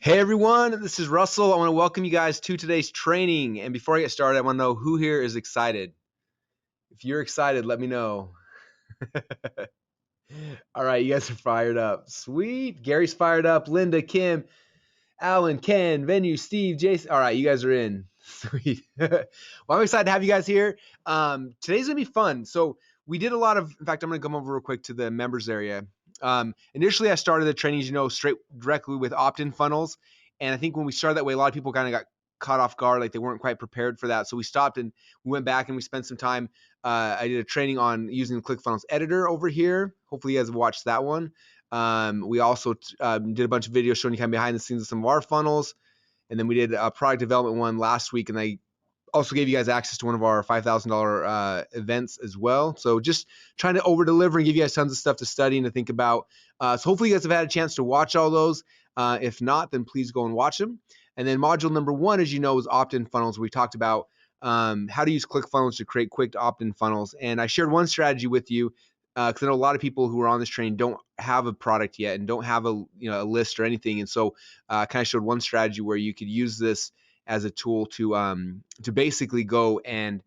Hey everyone, this is Russell. I want to welcome you guys to today's training. And before I get started, I want to know who here is excited. If you're excited, let me know. All right, you guys are fired up. Sweet. Gary's fired up. Linda, Kim, Alan, Ken, Venue, Steve, Jason. All right, you guys are in. Sweet. Well, I'm excited to have you guys here. Today's going to be fun. So we did a lot of, in fact, I'm going to come over real quick to the members area. Initially, I started the training, straight directly with opt-in funnels. And I think when we started that way, a lot of people kind of got caught off guard, like they weren't quite prepared for that. So we stopped and we went back and we spent some time. I did a training on using the ClickFunnels editor over here. Hopefully you guys have watched that one. We also did a bunch of videos showing you kind of behind the scenes of some of our funnels. And then we did a product development one last week, and I also gave you guys access to one of our $5,000 events as well. So just trying to over deliver and give you guys tons of stuff to study and to think about. So hopefully you guys have had a chance to watch all those. If not, then please go and watch them. And then module number one, as you know, is opt-in funnels. We talked about how to use ClickFunnels to create quick opt-in funnels. And I shared one strategy with you because I know a lot of people who are on this train don't have a product yet and don't have a list or anything. And so I kind of showed one strategy where you could use this as a tool to basically go and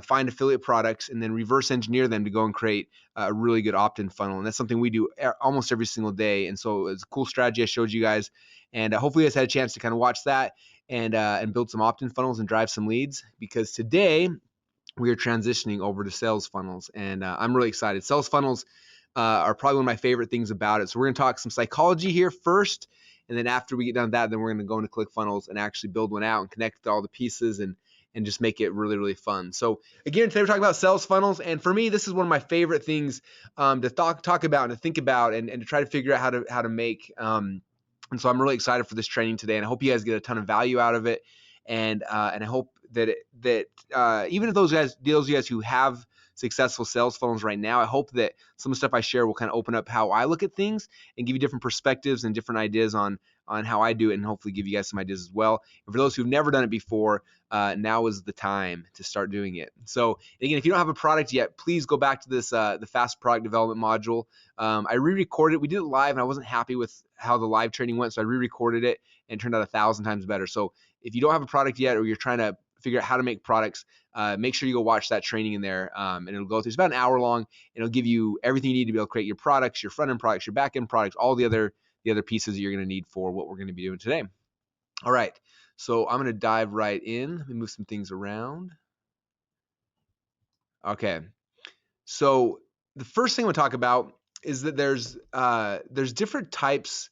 find affiliate products and then reverse engineer them to go and create a really good opt-in funnel. And that's something we do almost every single day. And so it's a cool strategy I showed you guys. And hopefully you guys had a chance to kind of watch that and build some opt-in funnels and drive some leads, because today we are transitioning over to sales funnels. And I'm really excited. Sales funnels are probably one of my favorite things about it. So we're going to talk some psychology here first. And then after we get done with that, then we're going to go into ClickFunnels and actually build one out and connect all the pieces and just make it really, really fun. So again, today we're talking about sales funnels. And for me, this is one of my favorite things to talk about and to think about and to try to figure out how to make. And so I'm really excited for this training today. And I hope you guys get a ton of value out of it. And I hope that even if those of you guys who have successful sales funnels right now, I hope that some of the stuff I share will kind of open up how I look at things and give you different perspectives and different ideas on how I do it, and hopefully give you guys some ideas as well. And for those who've never done it before, now is the time to start doing it. So again, if you don't have a product yet, please go back to this the fast product development module. I re-recorded it. We did it live and I wasn't happy with how the live training went, so I re-recorded it and it turned out 1,000 times better. So if you don't have a product yet, or you're trying to figure out how to make products, make sure you go watch that training in there, and it'll go through. It's about an hour long, and it'll give you everything you need to be able to create your products, your front-end products, your back-end products, all the other pieces that you're going to need for what we're going to be doing today. All right, so I'm going to dive right in. Let me move some things around. Okay, so the first thing we'll talk about is that there's different types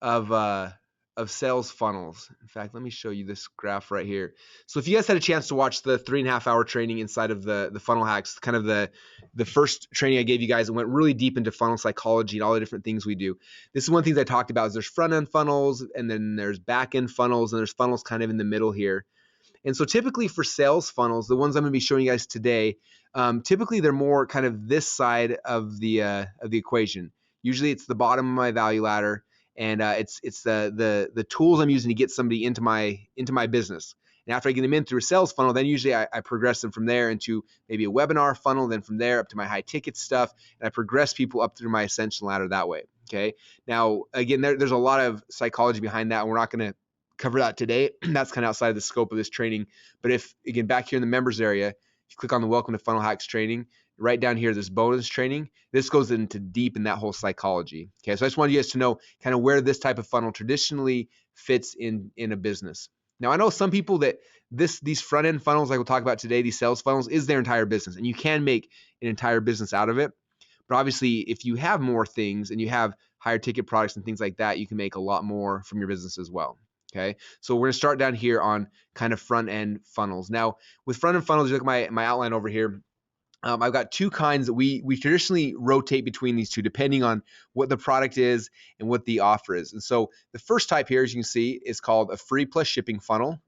of sales funnels. In fact, let me show you this graph right here. So if you guys had a chance to watch the 3.5-hour training inside of the funnel hacks, kind of the first training I gave you guys, it went really deep into funnel psychology and all the different things we do. This is one of the things I talked about is there's front-end funnels, and then there's back-end funnels, and there's funnels kind of in the middle here. And so typically for sales funnels, the ones I'm going to be showing you guys today, typically they're more kind of this side of the equation. Usually it's the bottom of my value ladder. And it's the tools I'm using to get somebody into my business. And after I get them in through a sales funnel, then usually I progress them from there into maybe a webinar funnel, then from there up to my high ticket stuff, and I progress people up through my ascension ladder that way. Okay. Now again, there's a lot of psychology behind that, and we're not going to cover that today. That's kind of outside of the scope of this training. But if again back here in the members area, if you click on the Welcome to Funnel Hacks training, right down here, this bonus training, this goes into deep in that whole psychology. Okay, so I just wanted you guys to know kind of where this type of funnel traditionally fits in a business. Now, I know some people that these front end funnels, like we'll talk about today, these sales funnels, is their entire business, and you can make an entire business out of it. But obviously, if you have more things and you have higher ticket products and things like that, you can make a lot more from your business as well. Okay, so we're going to start down here on kind of front end funnels. Now, with front end funnels, you look at my outline over here. I've got two kinds that we traditionally rotate between these two depending on what the product is and what the offer is. And so the first type here, as you can see, is called a free plus shipping funnel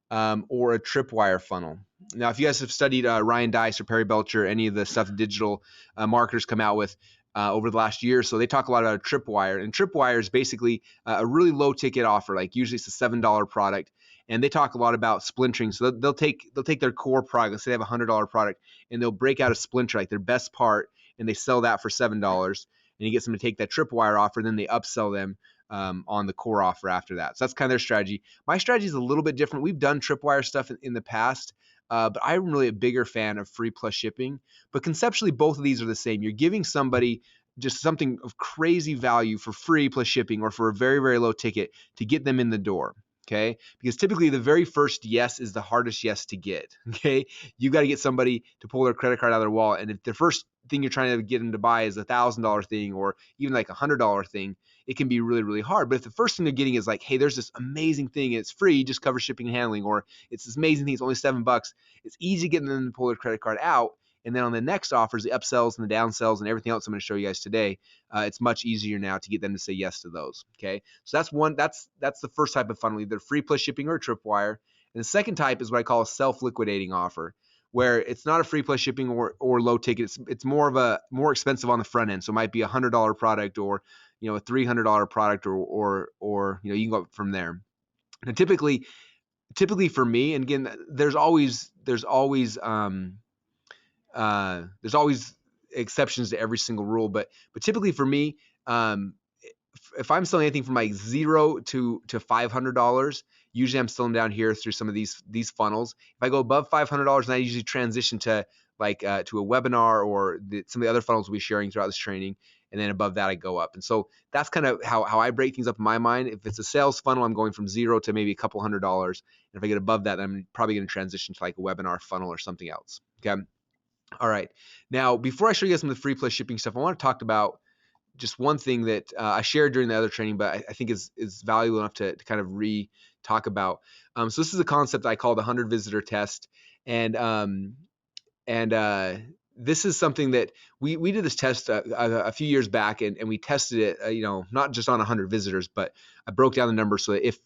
or a tripwire funnel. Now, if you guys have studied Ryan Deiss or Perry Belcher, any of the stuff that digital marketers come out with over the last year or so, they talk a lot about a tripwire. And tripwire is basically a really low ticket offer, like usually it's a $7 product. And they talk a lot about splintering. So they'll take their core product, let's say they have a $100 product, and they'll break out a splinter, like their best part, and they sell that for $7. And you get them to take that tripwire offer, and then they upsell them on the core offer after that. So that's kind of their strategy. My strategy is a little bit different. We've done tripwire stuff in the past, but I'm really a bigger fan of free plus shipping. But conceptually, both of these are the same. You're giving somebody just something of crazy value for free plus shipping or for a very, very low ticket to get them in the door. Okay. Because typically the very first yes is the hardest yes to get. Okay. You got to get somebody to pull their credit card out of their wallet. And if the first thing you're trying to get them to buy is $1,000 thing or even like $100 thing, it can be really, really hard. But if the first thing they're getting is like, hey, there's this amazing thing, it's free, just cover shipping and handling, or it's this amazing thing, it's only $7, it's easy getting them to pull their credit card out. And then on the next offers, the upsells and the downsells and everything else I'm going to show you guys today, it's much easier now to get them to say yes to those. Okay, so that's one. That's the first type of funnel, either free plus shipping or a tripwire. And the second type is what I call a self-liquidating offer, where it's not a free plus shipping or low ticket. It's more expensive on the front end. So it might be $100 product or a $300 product or you can go up from there. Now typically for me, and again, there's always exceptions to every single rule, but typically for me, if I'm selling anything from like $0 to $500, usually I'm selling down here through some of these funnels. If I go above $500, then I usually transition to like to a webinar or some of the other funnels we'll be sharing throughout this training. And then above that, I go up. And so that's kind of how I break things up in my mind. If it's a sales funnel, I'm going from $0 to maybe a couple $100s. And if I get above that, I'm probably going to transition to like a webinar funnel or something else. Okay. All right. Now, before I show you guys some of the free plus shipping stuff, I want to talk about just one thing that I shared during the other training, but I think is valuable enough to kind of talk about. So this is a concept I call the 100 visitor test. And this is something that we did this test a few years back, and we tested it, not just on 100 visitors, but I broke down the numbers so that if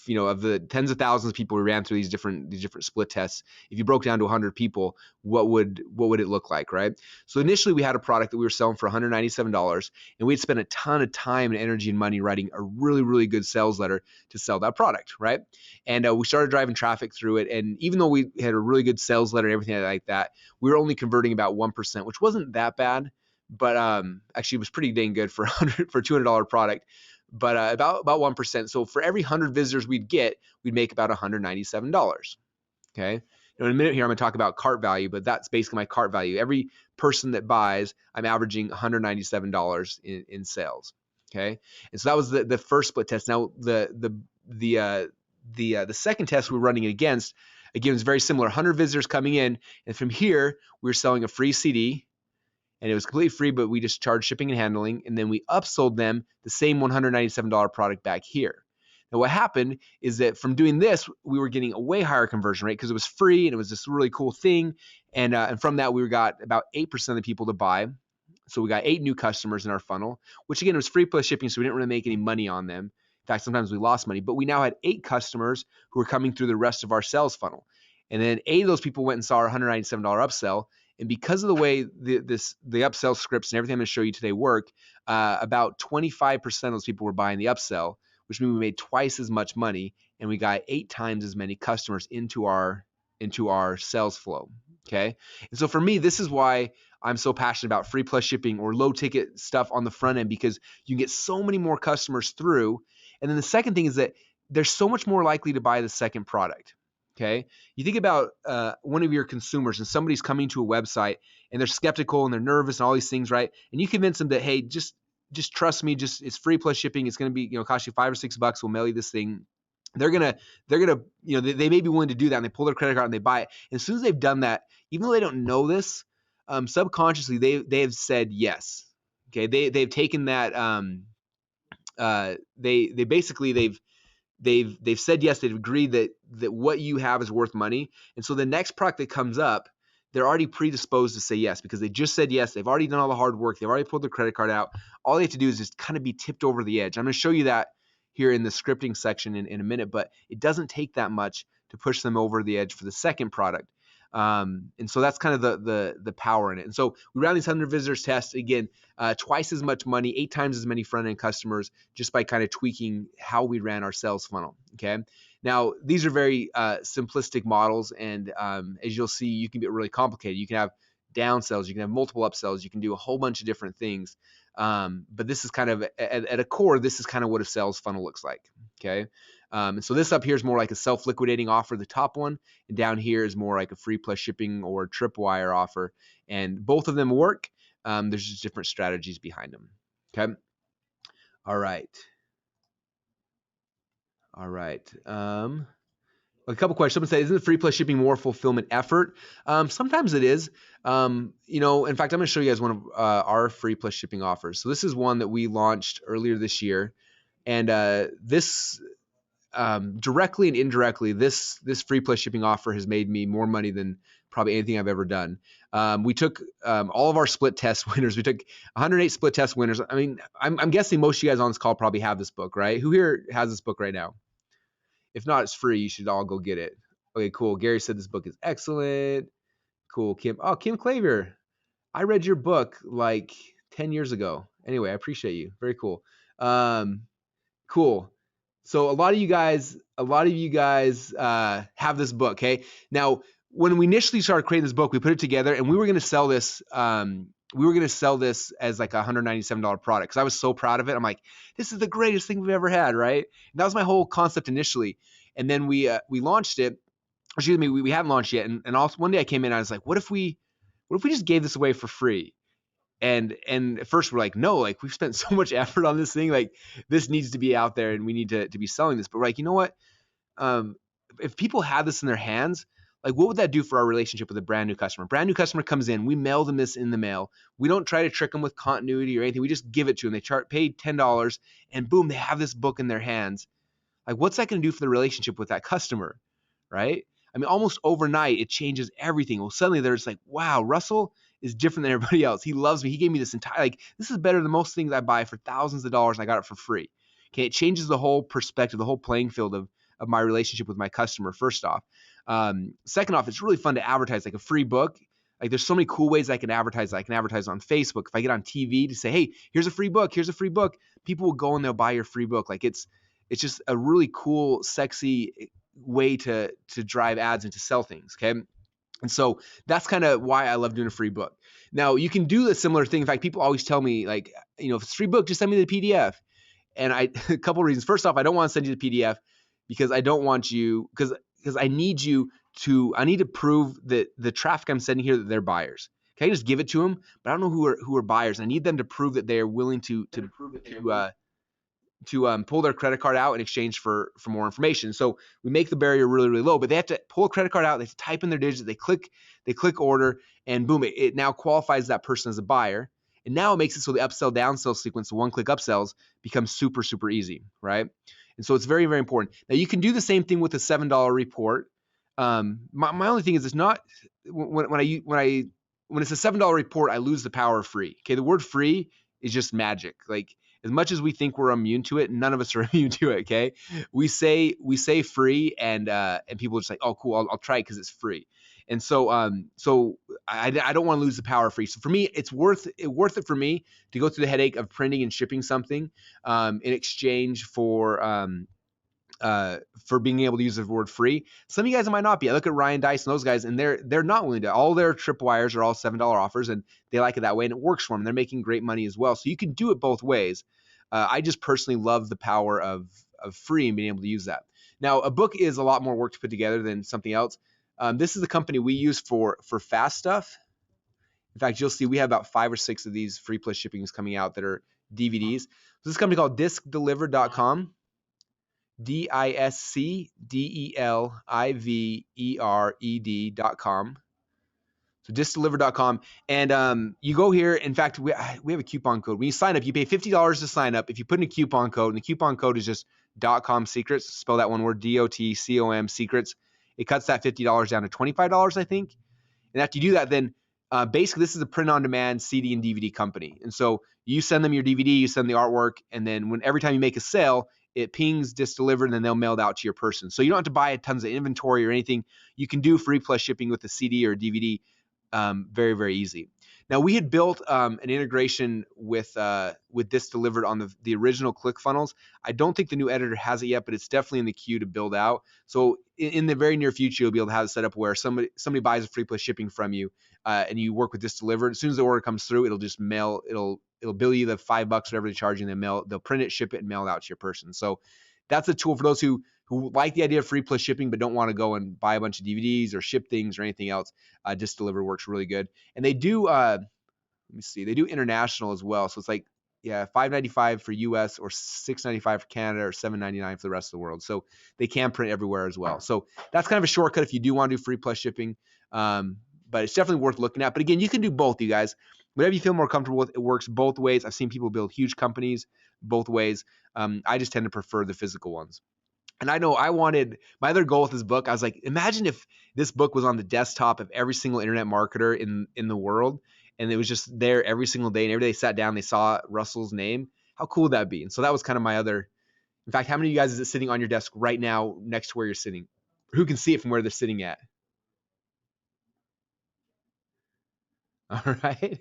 of the tens of thousands of people we ran through these different split tests, if you broke down to 100 people, what would it look like, right? So initially we had a product that we were selling for $197, and we'd spent a ton of time and energy and money writing a really, really good sales letter to sell that product, right? And we started driving traffic through it, and even though we had a really good sales letter and everything like that, we were only converting about 1%, which wasn't that bad, but actually it was pretty dang good for a $200 product. But about 1%. So for every 100 visitors we'd get, we'd make about $197. Okay. In a minute here, I'm going to talk about cart value, but that's basically my cart value. Every person that buys, I'm averaging $197 in sales. Okay. And so that was the first split test. Now the second test we're running against, again, was very similar. 100 visitors coming in, and from here we were selling a free CD. And it was completely free, but we just charged shipping and handling. And then we upsold them the same $197 product back here. Now, what happened is that from doing this, we were getting a way higher conversion rate because it was free and it was this really cool thing. And from that, we got about 8% of the people to buy. So we got 8 new customers in our funnel, which again was free plus shipping, so we didn't really make any money on them. In fact, sometimes we lost money, but we now had 8 customers who were coming through the rest of our sales funnel. And then 8 of those people went and saw our $197 upsell. And because of the way the upsell scripts and everything I'm going to show you today work, about 25% of those people were buying the upsell, which means we made twice as much money and we got 8 times as many customers into our sales flow. Okay. And so for me, this is why I'm so passionate about free plus shipping or low ticket stuff on the front end, because you can get so many more customers through. And then the second thing is that they're so much more likely to buy the second product. Okay. You think about one of your consumers and somebody's coming to a website and they're skeptical and they're nervous and all these things, right? And you convince them that, hey, just trust me, it's free plus shipping. It's going to be, cost you $5 or $6. We'll mail you this thing. They're going to, they may be willing to do that, and they pull their credit card and they buy it. And as soon as they've done that, even though they don't know this, subconsciously they have said yes. Okay. They've taken that, they've said yes. They've agreed that what you have is worth money. And so the next product that comes up, they're already predisposed to say yes because they just said yes. They've already done all the hard work. They've already pulled their credit card out. All they have to do is just kind of be tipped over the edge. I'm going to show you that here in the scripting section in a minute, but it doesn't take that much to push them over the edge for the second product. And so that's kind of the power in it. And so we ran these 100 visitors tests, again, twice as much money, 8 times as many front-end customers, just by kind of tweaking how we ran our sales funnel. Okay. Now, these are very simplistic models. And as you'll see, you can get really complicated. You can have downsells, you can have multiple upsells, you can do a whole bunch of different things. But this is kind of at a core, this is kind of what a sales funnel looks like. Okay. And so this up here is more like a self-liquidating offer, the top one, and down here is more like a free plus shipping or tripwire offer. And both of them work. There's just different strategies behind them. Okay. All right. All right. A couple questions. Someone said, isn't the free plus shipping more fulfillment effort? Sometimes it is. In fact, I'm going to show you guys one of our free plus shipping offers. So this is one that we launched earlier this year. And this directly and indirectly, this free plus shipping offer has made me more money than probably anything I've ever done. We took all of our split test winners. We took 108 split test winners. I mean, I'm guessing most of you guys on this call probably have this book, right? Who here has this book right now? If not, it's free. You should all go get it. Okay, cool. Gary said this book is excellent. Cool. Kim Clavier. I read your book like 10 years ago. Anyway, I appreciate you. Very cool. Cool. So a lot of you guys have this book. Okay. Now, when we initially started creating this book, we put it together and we were going to sell this. We were going to sell this as like a $197 product because I was so proud of it. I'm like, this is the greatest thing we've ever had, right? And that was my whole concept initially. And then we launched it. Excuse me, we hadn't launched yet. And also one day I came in and I was like, what if we just gave this away for free? And at first we're like, no, like we've spent so much effort on this thing, like this needs to be out there and we need to be selling this. But we're like, you know what? If people have this in their hands, like what would that do for our relationship with a brand new customer? Brand new customer comes in, we mail them this in the mail. We don't try to trick them with continuity or anything. We just give it to them. They pay $10 and boom, they have this book in their hands. Like what's that going to do for the relationship with that customer, right? I mean, almost overnight, it changes everything. Well, suddenly they're just like, wow, Russell is different than everybody else. He loves me. He gave me this entire, like, this is better than most things I buy for thousands of dollars and I got it for free. Okay, it changes the whole perspective, the whole playing field of my relationship with my customer, first off. Second off, it's really fun to advertise like a free book. Like there's so many cool ways I can advertise. I can advertise on Facebook. If I get on TV to say, hey, here's a free book, people will go and they'll buy your free book. Like it's just a really cool, sexy way to drive ads and to sell things. Okay. And so that's kind of why I love doing a free book. Now you can do a similar thing. In fact, people always tell me like, if it's a free book, just send me the PDF. And a couple of reasons. First off, I don't want to send you the PDF because I don't want you, because I need to prove that the traffic I'm sending here, that they're buyers. Okay, I just give it to them, but I don't know who are buyers. I need them to prove that they are willing to pull their credit card out in exchange for more information. So we make the barrier really, really low, but they have to pull a credit card out. They have to type in their digits. They click order, and boom, it now qualifies that person as a buyer. And now it makes it so the upsell downsell sequence, the one-click upsells, becomes super, super easy, right? And so it's very, very important. Now you can do the same thing with a $7 report. My only thing is it's not when it's a $7 report, I lose the power of free. Okay, the word free is just magic. Like as much as we think we're immune to it, none of us are immune to it. Okay, we say free, and people are just like, oh, cool, I'll try it because it's free. And so I don't want to lose the power of free. So for me, it's worth it for me to go through the headache of printing and shipping something in exchange for being able to use the word free. Some of you guys might not be. I look at Ryan Dice and those guys, and they're not willing to. All their tripwires are all $7 offers, and they like it that way, and it works for them. They're making great money as well. So you can do it both ways. I just personally love the power of free and being able to use that. Now, a book is a lot more work to put together than something else. This is the company we use for fast stuff. In fact, you'll see we have about 5 or 6 of these free plus shippings coming out that are DVDs. So this is a company called discdelivered.com. discdelivered.com. So discdelivered.com. And you go here. In fact, we have a coupon code. When you sign up, you pay $50 to sign up. If you put in a coupon code, and the coupon code is just .com secrets, spell that one word, DOTCOM secrets. It cuts that $50 down to $25, I think. And after you do that, then basically this is a print-on-demand CD and DVD company. And so you send them your DVD, you send the artwork, and then every time you make a sale, it pings disdelivered, and then they'll mail it out to your person. So you don't have to buy tons of inventory or anything. You can do free plus shipping with a CD or a DVD very, very easy. Now, we had built an integration with disdelivered on the original ClickFunnels. I don't think the new editor has it yet, but it's definitely in the queue to build out. So in the very near future, you'll be able to have it set up where somebody buys a free plus shipping from you. and you work with Just Delivered, as soon as the order comes through, it'll just mail, it'll bill you the $5, whatever they charge you, and they'll print it, ship it, and mail it out to your person. So that's a tool for those who like the idea of free plus shipping, but don't want to go and buy a bunch of DVDs or ship things or anything else. Just Deliver works really good. And they do, let me see, they do international as well. So it's like, yeah, $5.95 for US or $6.95 for Canada or $7.99 for the rest of the world. So they can print everywhere as well. So that's kind of a shortcut if you do want to do free plus shipping. But it's definitely worth looking at. But again, you can do both, you guys. Whatever you feel more comfortable with, it works both ways. I've seen people build huge companies both ways. I just tend to prefer the physical ones. And I know I wanted, my other goal with this book, I was like, imagine if this book was on the desktop of every single internet marketer in the world, and it was just there every single day, and every day they sat down, they saw Russell's name. How cool would that be? And so that was kind of my other, in fact, how many of you guys is it sitting on your desk right now next to where you're sitting? Who can see it from where they're sitting at? All right.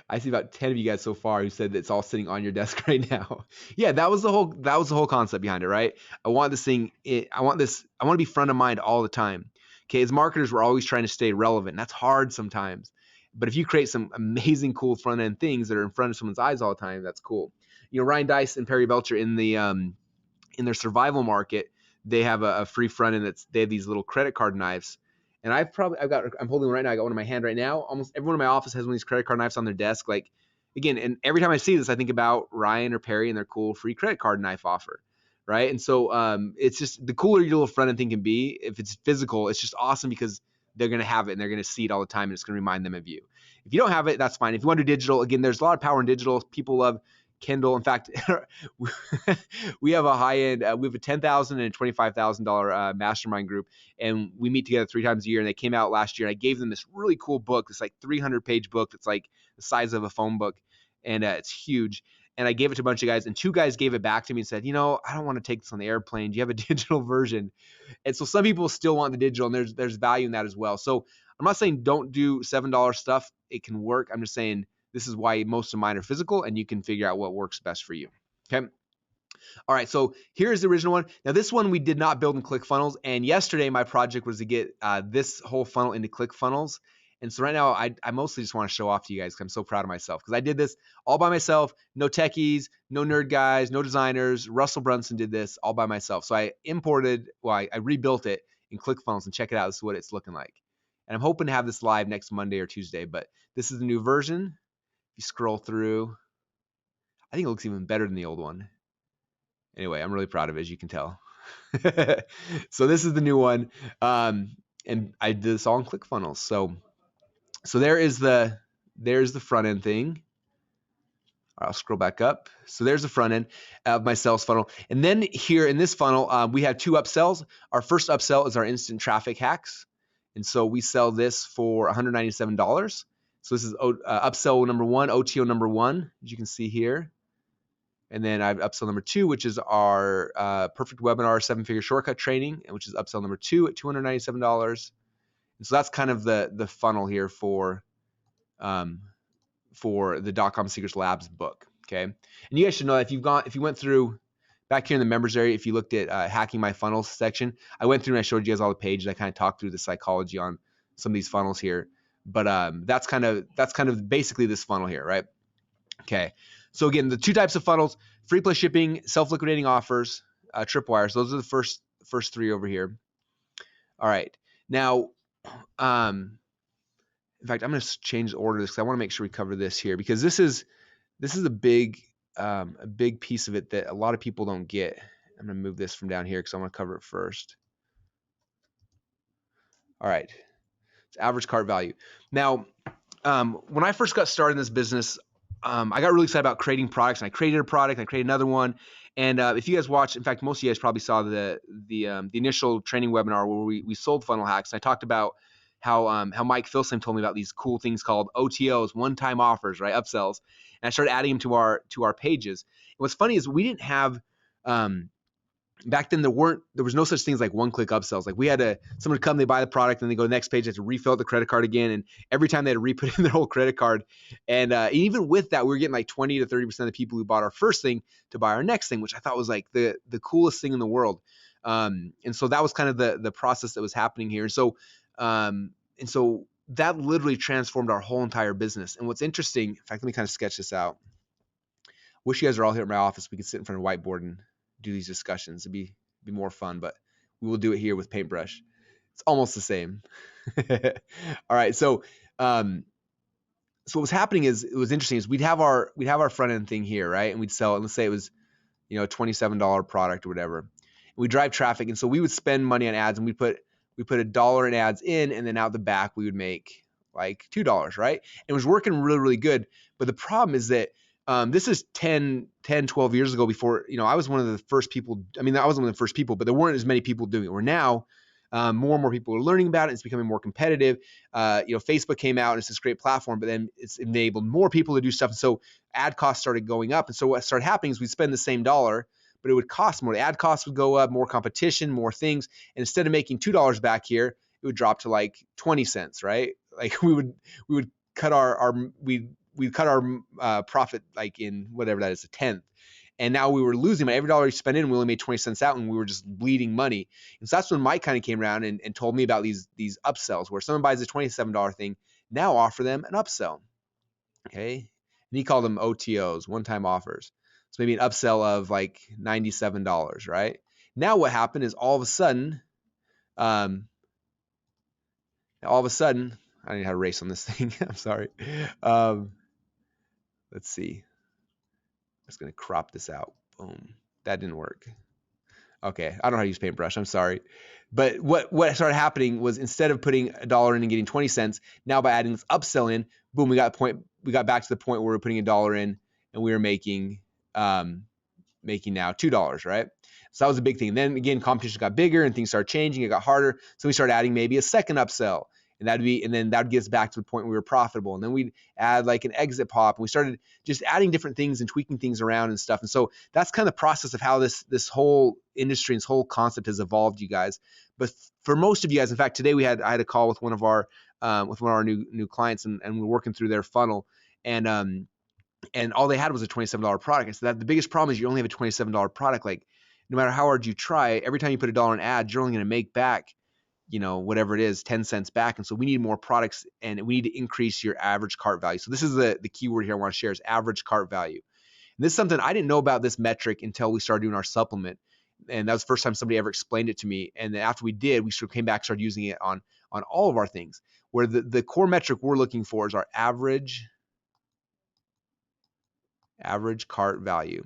I see about 10 of you guys so far who said that it's all sitting on your desk right now. Yeah, that was the whole concept behind it, right? I want this thing, I want to be front of mind all the time. Okay, as marketers, we're always trying to stay relevant. And that's hard sometimes. But if you create some amazing, cool front end things that are in front of someone's eyes all the time, that's cool. You know, Ryan Dice and Perry Belcher in their survival market, they have a free front end they have these little credit card knives. And I'm holding one right now. I got one in my hand right now. Almost everyone in my office has one of these credit card knives on their desk. Like, again, and every time I see this, I think about Ryan or Perry and their cool free credit card knife offer, right? And so it's just, the cooler your little front end thing can be, if it's physical, it's just awesome because they're going to have it and they're going to see it all the time and it's going to remind them of you. If you don't have it, that's fine. If you want to do digital, again, there's a lot of power in digital. People love Kindle. In fact, we have a high-end, we have a $10,000 and a $25,000 mastermind group, and we meet together 3 times a year. And they came out last year, and I gave them this really cool book, this like 300-page book that's like the size of a phone book, and it's huge. And I gave it to a bunch of guys, and 2 guys gave it back to me and said, you know, I don't want to take this on the airplane. Do you have a digital version? And so some people still want the digital, and there's value in that as well. So I'm not saying don't do $7 stuff. It can work. I'm just saying this is why most of mine are physical, and you can figure out what works best for you. Okay. All right. So here's the original one. Now, this one we did not build in ClickFunnels. And yesterday, my project was to get this whole funnel into ClickFunnels. And so right now, I mostly just want to show off to you guys because I'm so proud of myself because I did this all by myself. No techies, no nerd guys, no designers. Russell Brunson did this all by myself. So I rebuilt it in ClickFunnels, and check it out. This is what it's looking like. And I'm hoping to have this live next Monday or Tuesday, but this is the new version. If you scroll through, I think it looks even better than the old one. Anyway, I'm really proud of it, as you can tell. So this is the new one. And I did this all in ClickFunnels. So there's the front end thing. I'll scroll back up. So there's the front end of my sales funnel. And then here in this funnel, we have 2 upsells. Our first upsell is our instant traffic hacks. And so we sell this for $197. So this is upsell number 1, OTO number 1, as you can see here. And then I have upsell number 2, which is our perfect webinar 7-figure shortcut training, which is upsell number 2 at $297. And so that's kind of the funnel here for the .com Secrets Labs book. Okay. And you guys should know that if you went through back here in the members area, if you looked at hacking my funnels section, I went through and I showed you guys all the pages. I kind of talked through the psychology on some of these funnels here. But that's kind of basically this funnel here, right? Okay. So again, the 2 types of funnels: free plus shipping, self-liquidating offers, tripwires. Those are the first 3 over here. All right. Now, in fact, I'm going to change the order because I want to make sure we cover this here because this is a big piece of it that a lot of people don't get. I'm going to move this from down here because I want to cover it first. All right. It's average cart value. Now, when I first got started in this business, I got really excited about creating products, and I created a product, and I created another one. And if you guys watched, in fact, most of you guys probably saw the initial training webinar where we sold funnel hacks. And I talked about how Mike Filsam told me about these cool things called OTOs, one-time offers, right, upsells. And I started adding them to our pages. And what's funny is we didn't have back then there was no such things like one-click upsells. Like we had someone come, they buy the product, and they go to the next page, they have to refill out the credit card again. And every time they had to re-put in their whole credit card. And even with that, we were getting like 20 to 30% of the people who bought our first thing to buy our next thing, which I thought was like the coolest thing in the world. And so that was kind of the process that was happening here. And so that literally transformed our whole entire business. And what's interesting, in fact, let me kind of sketch this out. Wish you guys are all here at my office. We could sit in front of a whiteboard and do these discussions. It'd be more fun, but we will do it here with paintbrush. It's almost the same. All right. So what was happening is, it was interesting, is we'd have our front end thing here, right? And we'd sell it. Let's say it was, a $27 product or whatever. And we drive traffic. And so we would spend money on ads, and we put $1 in ads in, and then out the back we would make like $2, right? It was working really, really good. But the problem is that this is 10, 12 years ago, before, I was one of the first people. I mean, I wasn't one of the first people, but there weren't as many people doing it. Where now, more and more people are learning about it. It's becoming more competitive. Facebook came out, and it's this great platform, but then it's enabled more people to do stuff. And so ad costs started going up. And so what started happening is we'd spend the same dollar, but it would cost more. The ad costs would go up, more competition, more things. And instead of making $2 back here, it would drop to like 20 cents, right? Like we would cut we'd cut our profit like in whatever that is, a tenth. And now we were losing money. Every dollar you spent in, we only made 20 cents out, and we were just bleeding money. And so that's when Mike kind of came around and told me about these upsells, where someone buys a $27 thing, now offer them an upsell. Okay. And he called them OTOs, one-time offers. So maybe an upsell of like $97, right? Now what happened is all of a sudden, I don't know how to race on this thing. I'm sorry. Let's see. I'm just going to crop this out. Boom. That didn't work. Okay. I don't know how to use paintbrush. I'm sorry. But what started happening was, instead of putting $1 in and getting 20 cents, now by adding this upsell in, boom, we got back to the point where we're putting $1 in, and we were making now $2, right? So that was a big thing. And then again, competition got bigger and things started changing. It got harder. So we started adding maybe a second upsell. And then that would get us back to the point where we were profitable. And then we'd add like an exit pop, and we started just adding different things and tweaking things around and stuff. And so that's kind of the process of how this whole industry and this whole concept has evolved, you guys. But for most of you guys, in fact, today I had a call with one of our new clients, and we're working through their funnel, and all they had was a $27 product. And so that the biggest problem is you only have a $27 product. Like, no matter how hard you try, every time you put $1 in ads, you're only going to make back, whatever it is, 10 cents back. And so we need more products, and we need to increase your average cart value. So this is the key word here I want to share, is average cart value. And this is something I didn't know about, this metric, until we started doing our supplement. And that was the first time somebody ever explained it to me. And then after we did, we sort of came back, started using it on all of our things, where the core metric we're looking for is our average cart value.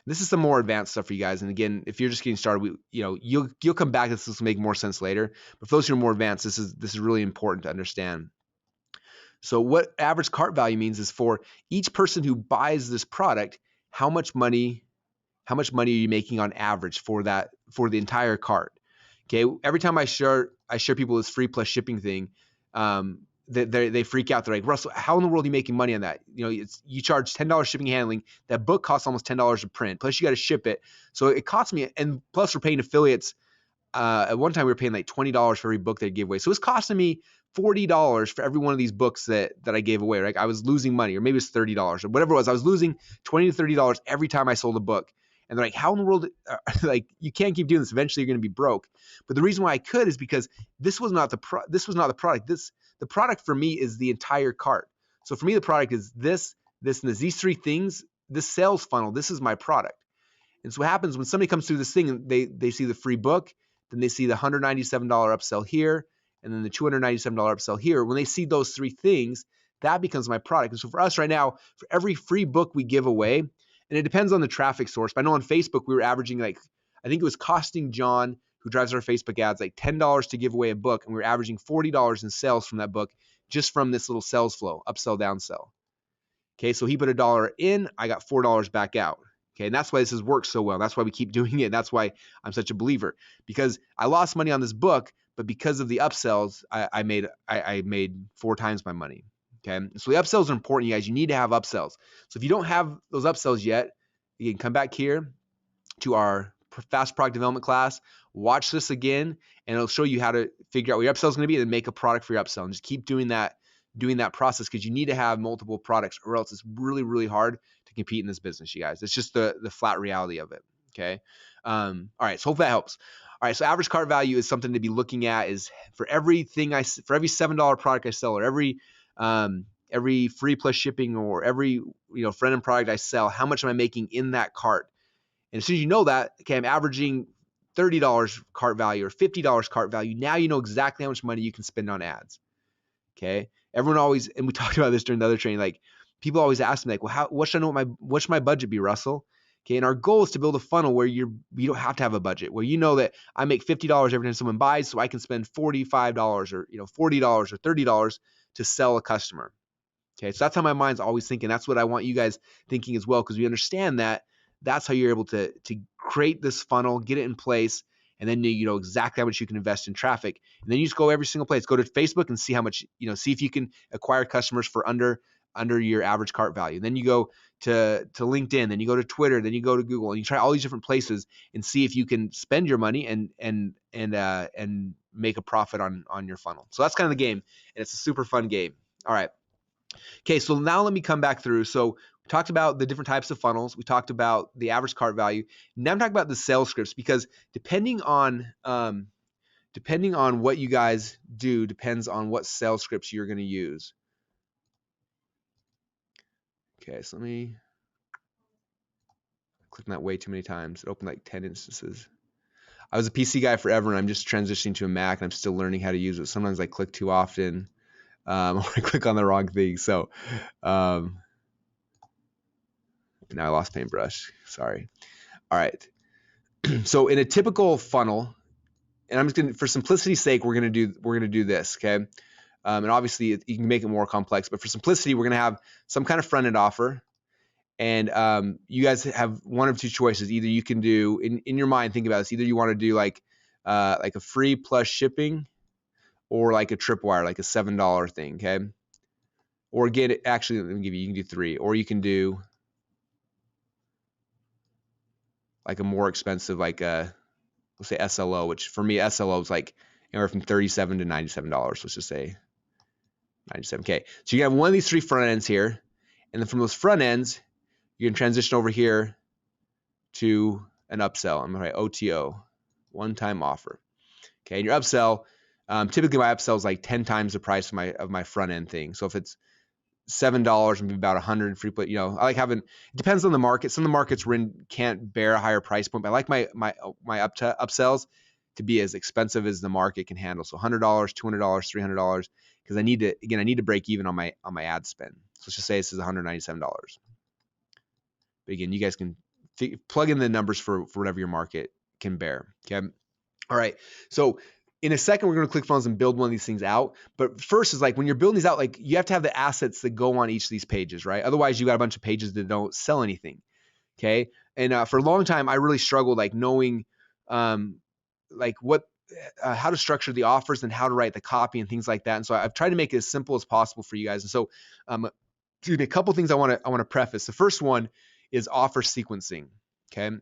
This is some more advanced stuff for you guys. And again, if you're just getting started, you'll come back. This will make more sense later. But for those who are more advanced, this is really important to understand. So what average cart value means is, for each person who buys this product, how much money are you making on average for the entire cart? Okay. Every time I share people this free plus shipping thing, they freak out. They're like, Russell, how in the world are you making money on that? You charge $10 shipping and handling. That book costs almost $10 to print. Plus you got to ship it. So it costs me, and plus we're paying affiliates. At one time we were paying like $20 for every book they gave away. So it's costing me $40 for every one of these books that I gave away, right? I was losing money, or maybe it's $30 or whatever it was. I was losing $20 to $30 every time I sold a book. And they're like, how in the world, like, you can't keep doing this. Eventually you're going to be broke. But the reason why I could is because this was not the product. The product for me is the entire cart. So for me, the product is this, and these three things, this sales funnel. This is my product. And so what happens when somebody comes through this thing, and they see the free book, then they see the $197 upsell here, and then the $297 upsell here. When they see those three things, that becomes my product. And so for us right now, for every free book we give away, and it depends on the traffic source, but I know on Facebook we were averaging, like, I think it was costing John, who drives our Facebook ads, like $10 to give away a book, and we were averaging $40 in sales from that book, just from this little sales flow, upsell, downsell. Okay, so he put $1 in, I got $4 back out. Okay, and that's why this has worked so well. That's why we keep doing it. That's why I'm such a believer, because I lost money on this book, but because of the upsells, I made 4 times my money. Okay, so the upsells are important, you guys. You need to have upsells. So if you don't have those upsells yet, you can come back here to our fast product development class, watch this again, and it'll show you how to figure out what your upsell is going to be, and then make a product for your upsell. And just keep doing that process, because you need to have multiple products, or else it's really, really hard to compete in this business, you guys. It's just the flat reality of it. Okay. All right. So hope that helps. All right. So average cart value is something to be looking at. Is for every $7 product I sell, or every free plus shipping, or every friend and product I sell, how much am I making in that cart? And as soon as you know that, okay, I'm averaging $30 cart value or $50 cart value. Now you know exactly how much money you can spend on ads. Okay. Everyone always, and we talked about this during the other training, like people always ask me, like, well, what should I know what should my budget be, Russell? Okay. And our goal is to build a funnel where you don't have to have a budget, where you know that I make $50 every time someone buys, so I can spend $45 or $40 or $30 to sell a customer. Okay. So that's how my mind's always thinking. That's what I want you guys thinking as well, because we understand that that's how you're able to create this funnel, get it in place, and then you know exactly how much you can invest in traffic. And then you just go every single place. Go to Facebook and see how much, see if you can acquire customers for under your average cart value. And then you go to LinkedIn, then you go to Twitter, then you go to Google, and you try all these different places and see if you can spend your money and make a profit on your funnel. So that's kind of the game, and it's a super fun game. All right. Okay, so now let me come back through. So we talked about the different types of funnels. We talked about the average cart value. Now I'm talking about the sales scripts, because depending on what you guys do depends on what sales scripts you're going to use. Okay, so let me click on that way too many times. It opened like 10 instances. I was a PC guy forever, and I'm just transitioning to a Mac, and I'm still learning how to use it. Sometimes I click too often, or I click on the wrong thing. So now I lost paintbrush. Sorry. All right. So in a typical funnel, and I'm just going to, for simplicity's sake, we're going to do this. Okay. And obviously you can make it more complex, but for simplicity, we're going to have some kind of front end offer. And you guys have one of two choices. Either you can do in your mind, think about this. Either you want to do like a free plus shipping, or like a tripwire, like a $7 thing. Okay. Or get it. Actually, let me give you, you can do three, or you can do like a more expensive, like a, let's say SLO, which for me, SLO is like anywhere from $37 to $97. Let's just say 97K. So you have one of these three front ends here. And then from those front ends, you can transition over here to an upsell. I'm going to write OTO, one-time offer. Okay. And your upsell, typically my upsell is like 10 times the price of my front end thing. So if it's $7, maybe about 100 free play. I like having, it depends on the market. Some of the markets we're in can't bear a higher price point, but I like my upsells to be as expensive as the market can handle. So $100, $200, $300, because I need to break even on my ad spend. So let's just say this is $197. But again, you guys can plug in the numbers for whatever your market can bear. Okay. All right. So in a second, we're going to ClickFunnels and build one of these things out. But first is like when you're building these out, like you have to have the assets that go on each of these pages, right? Otherwise, you got a bunch of pages that don't sell anything. Okay. And for a long time, I really struggled like knowing like what, how to structure the offers and how to write the copy and things like that. And so I've tried to make it as simple as possible for you guys. And so a couple things I want to preface. The first one is offer sequencing. Okay. In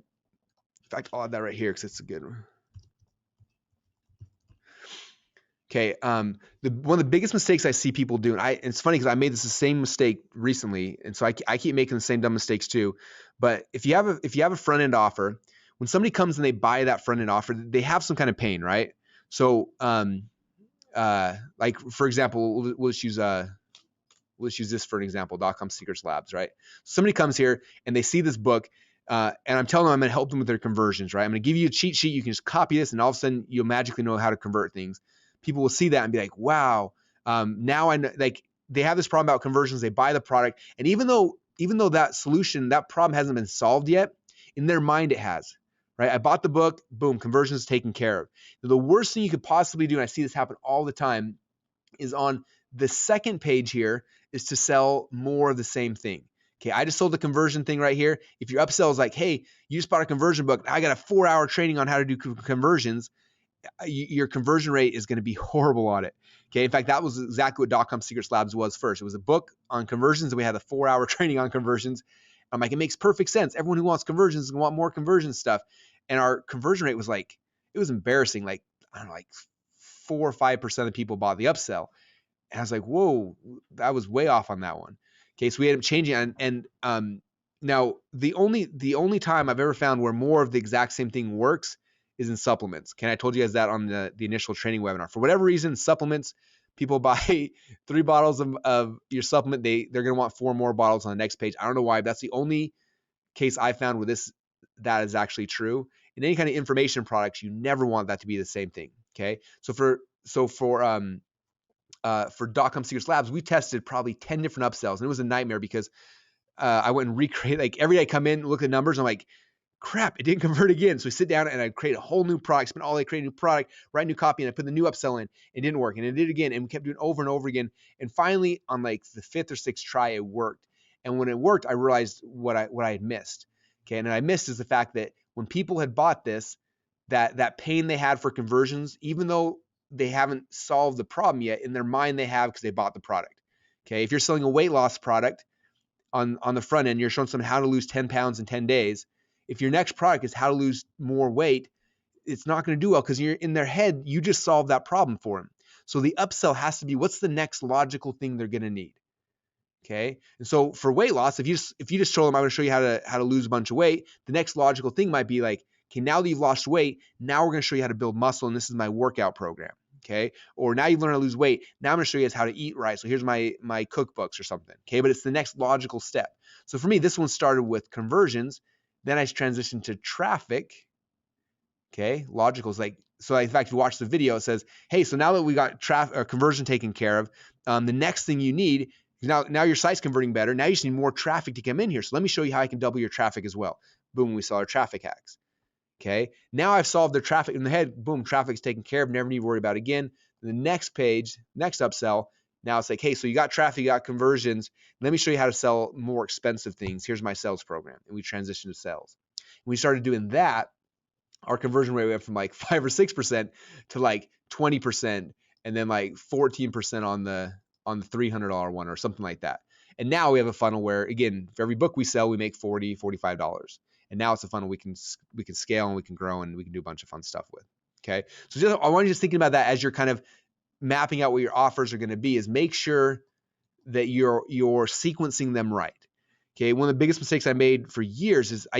fact, I'll add that right here because it's a good one. Okay. One of the biggest mistakes I see people do, and it's funny because I made the same mistake recently, and so I keep making the same dumb mistakes too. But if you have a front end offer, when somebody comes and they buy that front end offer, they have some kind of pain, right? So, like for example, we'll just use this for an example, .com Secrets Labs, right? Somebody comes here and they see this book, and I'm telling them I'm going to help them with their conversions, right? I'm going to give you a cheat sheet. You can just copy this, and all of a sudden you'll magically know how to convert things. People will see that and be like, wow, now I know, like they have this problem about conversions. They buy the product. And even though that problem hasn't been solved yet, in their mind it has, right? I bought the book, boom, conversions taken care of. The worst thing you could possibly do, and I see this happen all the time, is on the second page here is to sell more of the same thing. Okay, I just sold the conversion thing right here. If your upsell is like, hey, you just bought a conversion book, I got a 4-hour training on how to do conversions, your conversion rate is going to be horrible on it. Okay. In fact, that was exactly what .com Secrets Labs was first. It was a book on conversions, and we had a 4-hour training on conversions. I'm like, it makes perfect sense. Everyone who wants conversions is going to want more conversion stuff. And our conversion rate was like, it was embarrassing. Like, I don't know, like 4 or 5% of people bought the upsell. And I was like, whoa, that was way off on that one. Okay. So we ended up changing it. And Now, the only time I've ever found where more of the exact same thing works is in supplements. I told you guys that on the initial training webinar. For whatever reason, supplements, people buy 3 bottles of your supplement. They're going to want 4 more bottles on the next page. I don't know why. That's the only case I found where that is actually true. In any kind of information products, you never want that to be the same thing. Okay. So for .com Secrets Labs, we tested probably 10 different upsells, and it was a nightmare because I went and recreate, like every day I come in, look at the numbers, I'm like, crap, it didn't convert again. So we sit down and I create a whole new product, spend all day creating a new product, write new copy, and I put the new upsell in. It didn't work. And it did again. And we kept doing it over and over again. And finally, on like the 5th or 6th try, it worked. And when it worked, I realized what I had missed. Okay. And what I missed is the fact that when people had bought this, that pain they had for conversions, even though they haven't solved the problem yet, in their mind they have, because they bought the product. Okay. If you're selling a weight loss product, on the front end, you're showing someone how to lose 10 pounds in 10 days. If your next product is how to lose more weight, it's not going to do well because you're in their head, you just solved that problem for them. So the upsell has to be, what's the next logical thing they're going to need? Okay. And so for weight loss, if you just show them, I'm going to show you how to lose a bunch of weight, the next logical thing might be like, okay, now that you've lost weight, now we're going to show you how to build muscle, and this is my workout program. Okay. Or now you've learned how to lose weight. Now I'm going to show you guys how to eat right. So here's my cookbooks or something. Okay. But it's the next logical step. So for me, this one started with conversions. Then I transitioned to traffic. Okay. Logical is like, so in fact, if you watch the video, it says, hey, so now that we got conversion taken care of, the next thing you need, now your site's converting better. Now you just need more traffic to come in here. So let me show you how I can double your traffic as well. Boom, we saw our traffic hacks. Okay, now I've solved their traffic in the head. Boom, traffic's taken care of. Never need to worry about it again. The next page, next upsell. Now it's like, hey, so you got traffic, you got conversions. Let me show you how to sell more expensive things. Here's my sales program. And we transitioned to sales. When we started doing that, our conversion rate went from like 5 or 6% to like 20%, and then like 14% on the $300 one or something like that. And now we have a funnel where, again, for every book we sell, we make $40, $45. And now it's a funnel we can scale and we can grow and we can do a bunch of fun stuff with. Okay. So I want you just thinking about that as you're kind of mapping out what your offers are going to be, is make sure that you're sequencing them right. Okay. One of the biggest mistakes I made for years is I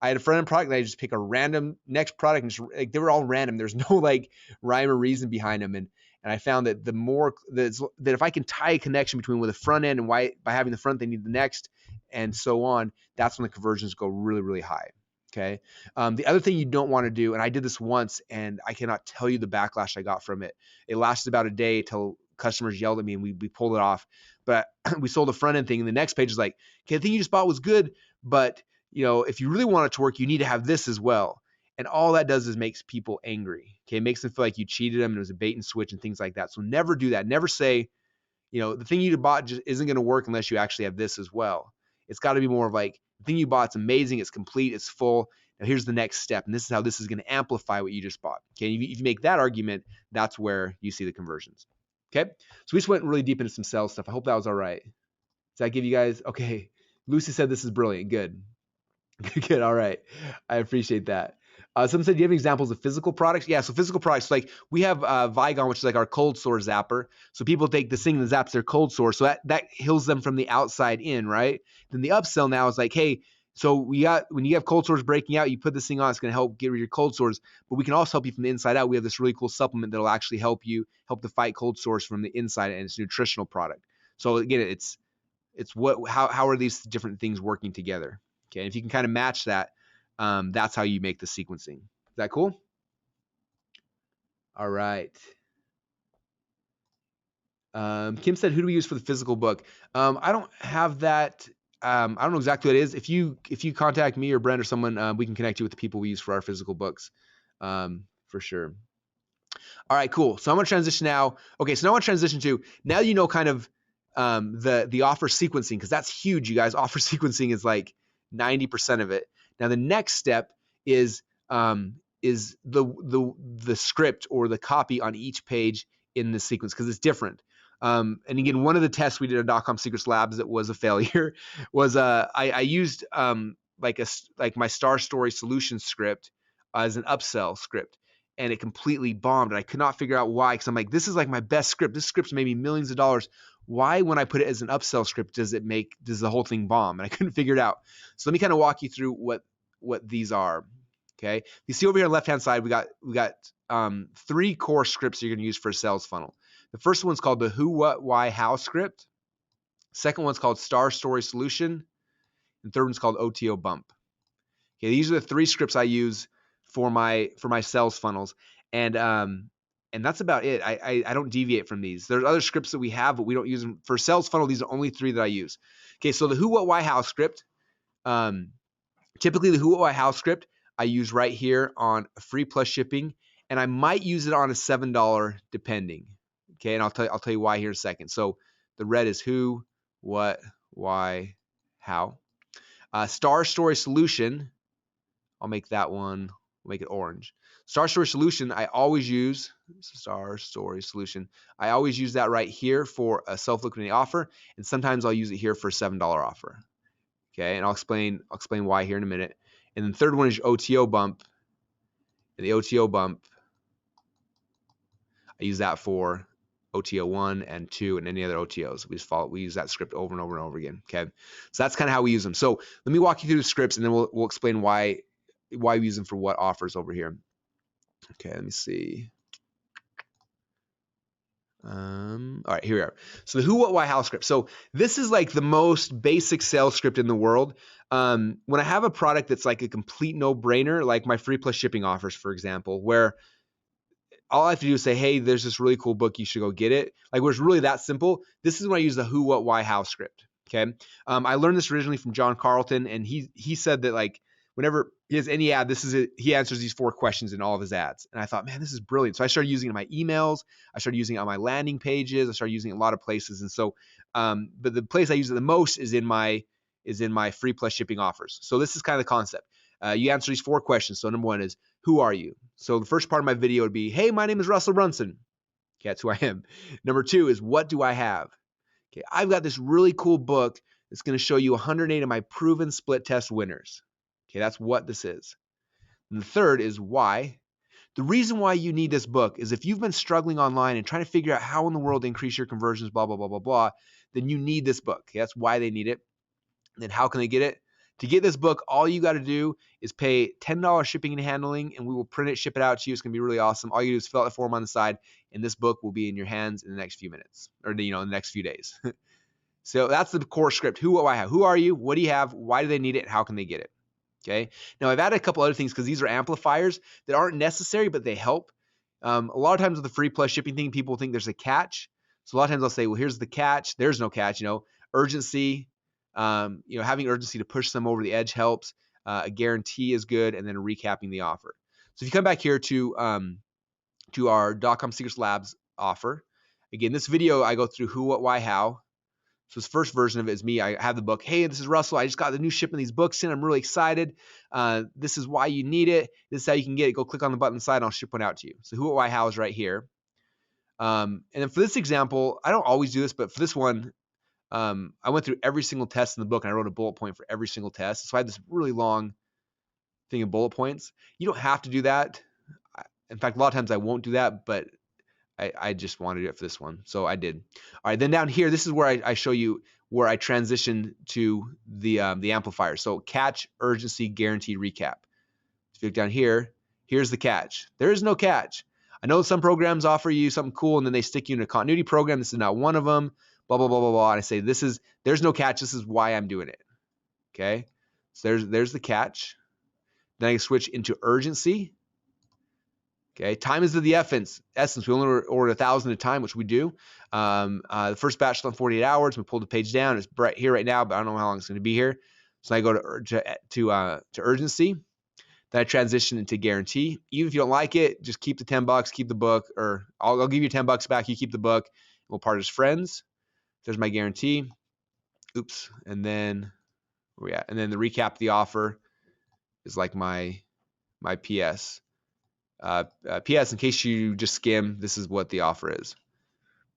had a front end product and I just pick a random next product, and just, like, they were all random. There's no like rhyme or reason behind them. And I found that that if I can tie a connection between with the front end and why by having the front they need the next and so on, that's when the conversions go really, really high. Okay. The other thing you don't want to do, and I did this once and I cannot tell you the backlash I got from it. It lasted about a day till customers yelled at me and we pulled it off. But we sold a front end thing, and the next page is like, okay, the thing you just bought was good, but if you really want it to work, you need to have this as well. And all that does is makes people angry. Okay. It makes them feel like you cheated them and it was a bait and switch and things like that. So never do that. Never say, the thing you bought just isn't going to work unless you actually have this as well. It's got to be more of like, the thing you bought, it's amazing, it's complete, it's full. Now here's the next step. And this is how this is going to amplify what you just bought. Okay. If you make that argument, that's where you see the conversions. Okay. So we just went really deep into some sales stuff. I hope that was all right. Does that give you guys, okay. Lucy said this is brilliant. Good. Good. All right. I appreciate that. Someone said, do you have examples of physical products? Yeah. So physical products, like we have Vigon, which is like our cold sore zapper. So people take this thing that zaps their cold sore. So that heals them from the outside in, right? Then the upsell now is like, hey, so when you have cold sores breaking out, you put this thing on, it's going to help get rid of your cold sores, but we can also help you from the inside out. We have this really cool supplement that'll actually help to fight cold sores from the inside, and it's a nutritional product. So again, it's how are these different things working together? Okay, and if you can kind of match that, that's how you make the sequencing. Is that cool? All right. Kim said, who do we use for the physical book? I don't have that. I don't know exactly what it is. If you contact me or Brent or someone, we can connect you with the people we use for our physical books, for sure. All right, cool. So I'm going to transition now. Okay, so now I want to transition to, now kind of the offer sequencing, because that's huge, you guys. Offer sequencing is like 90% of it. Now the next step is the script or the copy on each page in the sequence, because it's different. And again, one of the tests we did at .com Secrets Labs that was a failure was I used like my Star Story solution script as an upsell script, and it completely bombed. And I could not figure out why, because I'm like, this is like my best script. This script's made me millions of dollars. why when I put it as an upsell script does the whole thing bomb? And I couldn't figure it out. So let me kind of walk you through what these are. Okay, you see over here on the left-hand side, we got 3 core scripts you're going to use for a sales funnel. The first one's called the who, what, why, how script. Second one's called star story solution. And third one's called OTO bump. Okay, these are the 3 scripts I use for my sales funnels, and that's about it. I don't deviate from these. There's other scripts that we have, but we don't use them for sales funnel. These are only 3 that I use. Okay, so the who, what, why, how script. Typically, the who, what, why, how script I use right here on free plus shipping, and I might use it on a $7 depending. Okay, and I'll tell you why here in a second. So the red is who, what, why, how. Star story solution. I'll make that one. We'll make it orange. Star story solution. I always use star story solution. I always use that right here for a self-liquidating offer, and sometimes I'll use it here for a $7 offer. Okay, and I'll explain why here in a minute. And then the third one is OTO bump. And the OTO bump, I use that for OTO 1 and 2 and any other OTOs. We use that script over and over and over again. Okay, so that's kind of how we use them. So let me walk you through the scripts, and then we'll explain why we use them for what offers over here. Okay, let me see. All right, here we are. So the who, what, why, how script. So this is like the most basic sales script in the world. When I have a product that's like a complete no-brainer, like my free plus shipping offers, for example, where all I have to do is say, hey, there's this really cool book, you should go get it. Like, where it's really that simple. This is when I use the who, what, why, how script. Okay. I learned this originally from John Carlton, and he said that like whenever he has any ad, he answers these 4 questions in all of his ads. And I thought, man, this is brilliant. So I started using it in my emails. I started using it on my landing pages. I started using it in a lot of places. And so, but the place I use it the most is in my free plus shipping offers. So this is kind of the concept. You answer these 4 questions. So number 1 is, who are you? So the first part of my video would be, hey, my name is Russell Brunson. Okay, that's who I am. Number 2 is, what do I have? Okay, I've got this really cool book that's going to show you 108 of my proven split test winners. Okay, that's what this is. And the third is why. The reason why you need this book is if you've been struggling online and trying to figure out how in the world to increase your conversions, blah, blah, blah, blah, blah, then you need this book. Okay, that's why they need it. And then how can they get it? To get this book, all you got to do is pay $10 shipping and handling, and we will print it, ship it out to you. It's going to be really awesome. All you do is fill out the form on the side, and this book will be in your hands in the next few minutes, or in the next few days. So that's the core script. Who, what, why, how. Who are you? What do you have? Why do they need it? How can they get it? Okay. Now I've added a couple other things because these are amplifiers that aren't necessary, but they help. A lot of times with the free plus shipping thing, people think there's a catch. So a lot of times I'll say, well, here's the catch. There's no catch. Urgency. Having urgency to push them over the edge helps. A guarantee is good, and then recapping the offer. So if you come back here to our .com Secrets Labs offer, again, this video I go through who, what, why, how. So this first version of it is me. I have the book. Hey, this is Russell. I just got the new shipment of these books in. I'm really excited. This is why you need it. This is how you can get it. Go click on the button inside, and I'll ship one out to you. So who, what, why, how is right here. And then for this example, I don't always do this, but for this one, I went through every single test in the book, and I wrote a bullet point for every single test. So I have this really long thing of bullet points. You don't have to do that. In fact, a lot of times I won't do that, but I just wanted to do it for this one. So I did. All right, then down here, this is where I show you where I transition to the amplifier. So catch, urgency, guarantee, recap. If you look down here, here's the catch. There is no catch. I know some programs offer you something cool, and then they stick you in a continuity program. This is not one of them. Blah, blah, blah, blah, blah. And I say, there's no catch. This is why I'm doing it. Okay. So there's the catch. Then I switch into urgency. Okay. Time is of the essence. We only order 1,000 at a time, which we do. The first batch is on 48 hours. We pulled the page down. It's right here right now, but I don't know how long it's going to be here. So I go to urgency. Then I transition into guarantee. Even if you don't like it, just keep the $10, keep the book, or I'll give you $10 back. You keep the book. We'll part as friends. There's my guarantee. Oops. And then where we at? And then the recap of the offer is like my PS. PS, in case you just skim, this is what the offer is.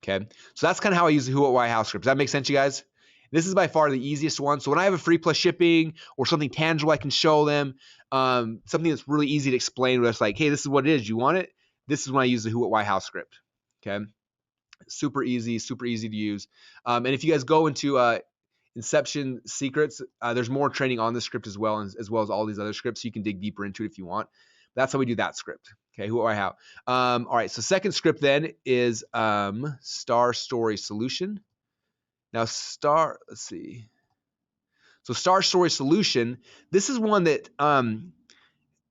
Okay. So that's kind of how I use the who, what, why, how script. Does that make sense, you guys? This is by far the easiest one. So when I have a free plus shipping or something tangible I can show them, something that's really easy to explain where it's like, hey, this is what it is. You want it? This is when I use the who, what, why, how script. Okay. Super easy to use. And if you guys go into Inception Secrets, there's more training on this script as well as all these other scripts. So you can dig deeper into it if you want. That's how we do that script. Okay, who do I have? All right, so second script then is Star Story Solution. Now let's see. So Star Story Solution, this is one that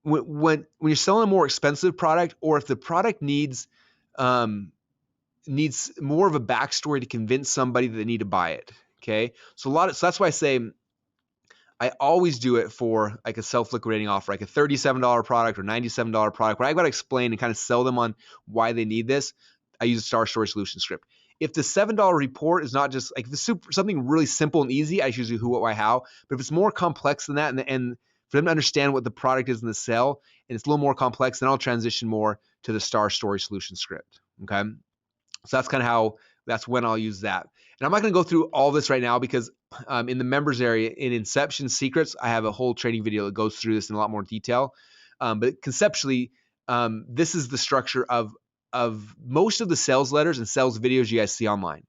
when you're selling a more expensive product, or if the product needs more of a backstory to convince somebody that they need to buy it. Okay, so that's why I say I always do it for like a self-liquidating offer, like a $37 product or $97 product, where I got to explain and kind of sell them on why they need this. I use a Star Story Solution script. If the $7 report is not just like something really simple and easy, I usually who, what, why, how. But if it's more complex than that, and for them to understand what the product is in the sell, and it's a little more complex, then I'll transition more to the Star Story Solution script. Okay, so that's when I'll use that. And I'm not going to go through all this right now because in the members area in Inception Secrets, I have a whole training video that goes through this in a lot more detail. But conceptually, this is the structure of most of the sales letters and sales videos you guys see online.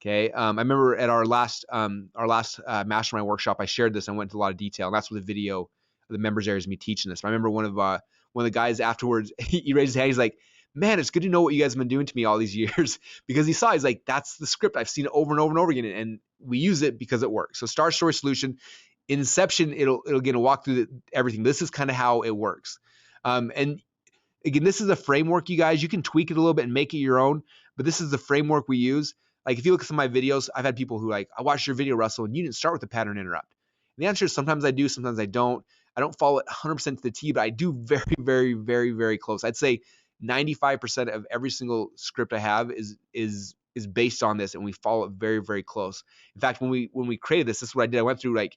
Okay, I remember at our last mastermind workshop, I shared this. I went into a lot of detail, and that's what the video of the members area is me teaching this. I remember one of the guys afterwards, he raised his hand. He's like, "Man, it's good to know what you guys have been doing to me all these years," because he saw, he's like, that's the script. I've seen it over and over and over again, and we use it because it works. So Star Story Solution, in Inception, it'll again walk through everything. This is kind of how it works. And again, this is a framework, you guys. You can tweak it a little bit and make it your own, but this is the framework we use. Like if you look at some of my videos, I've had people who like, I watched your video, Russell, and you didn't start with the pattern interrupt. And the answer is sometimes I do, sometimes I don't. I don't follow it 100% to the T, but I do very, very, very, very close. I'd say 95% of every single script I have is based on this, and we follow it very, very close. In fact, when we created this is what I did. I went through like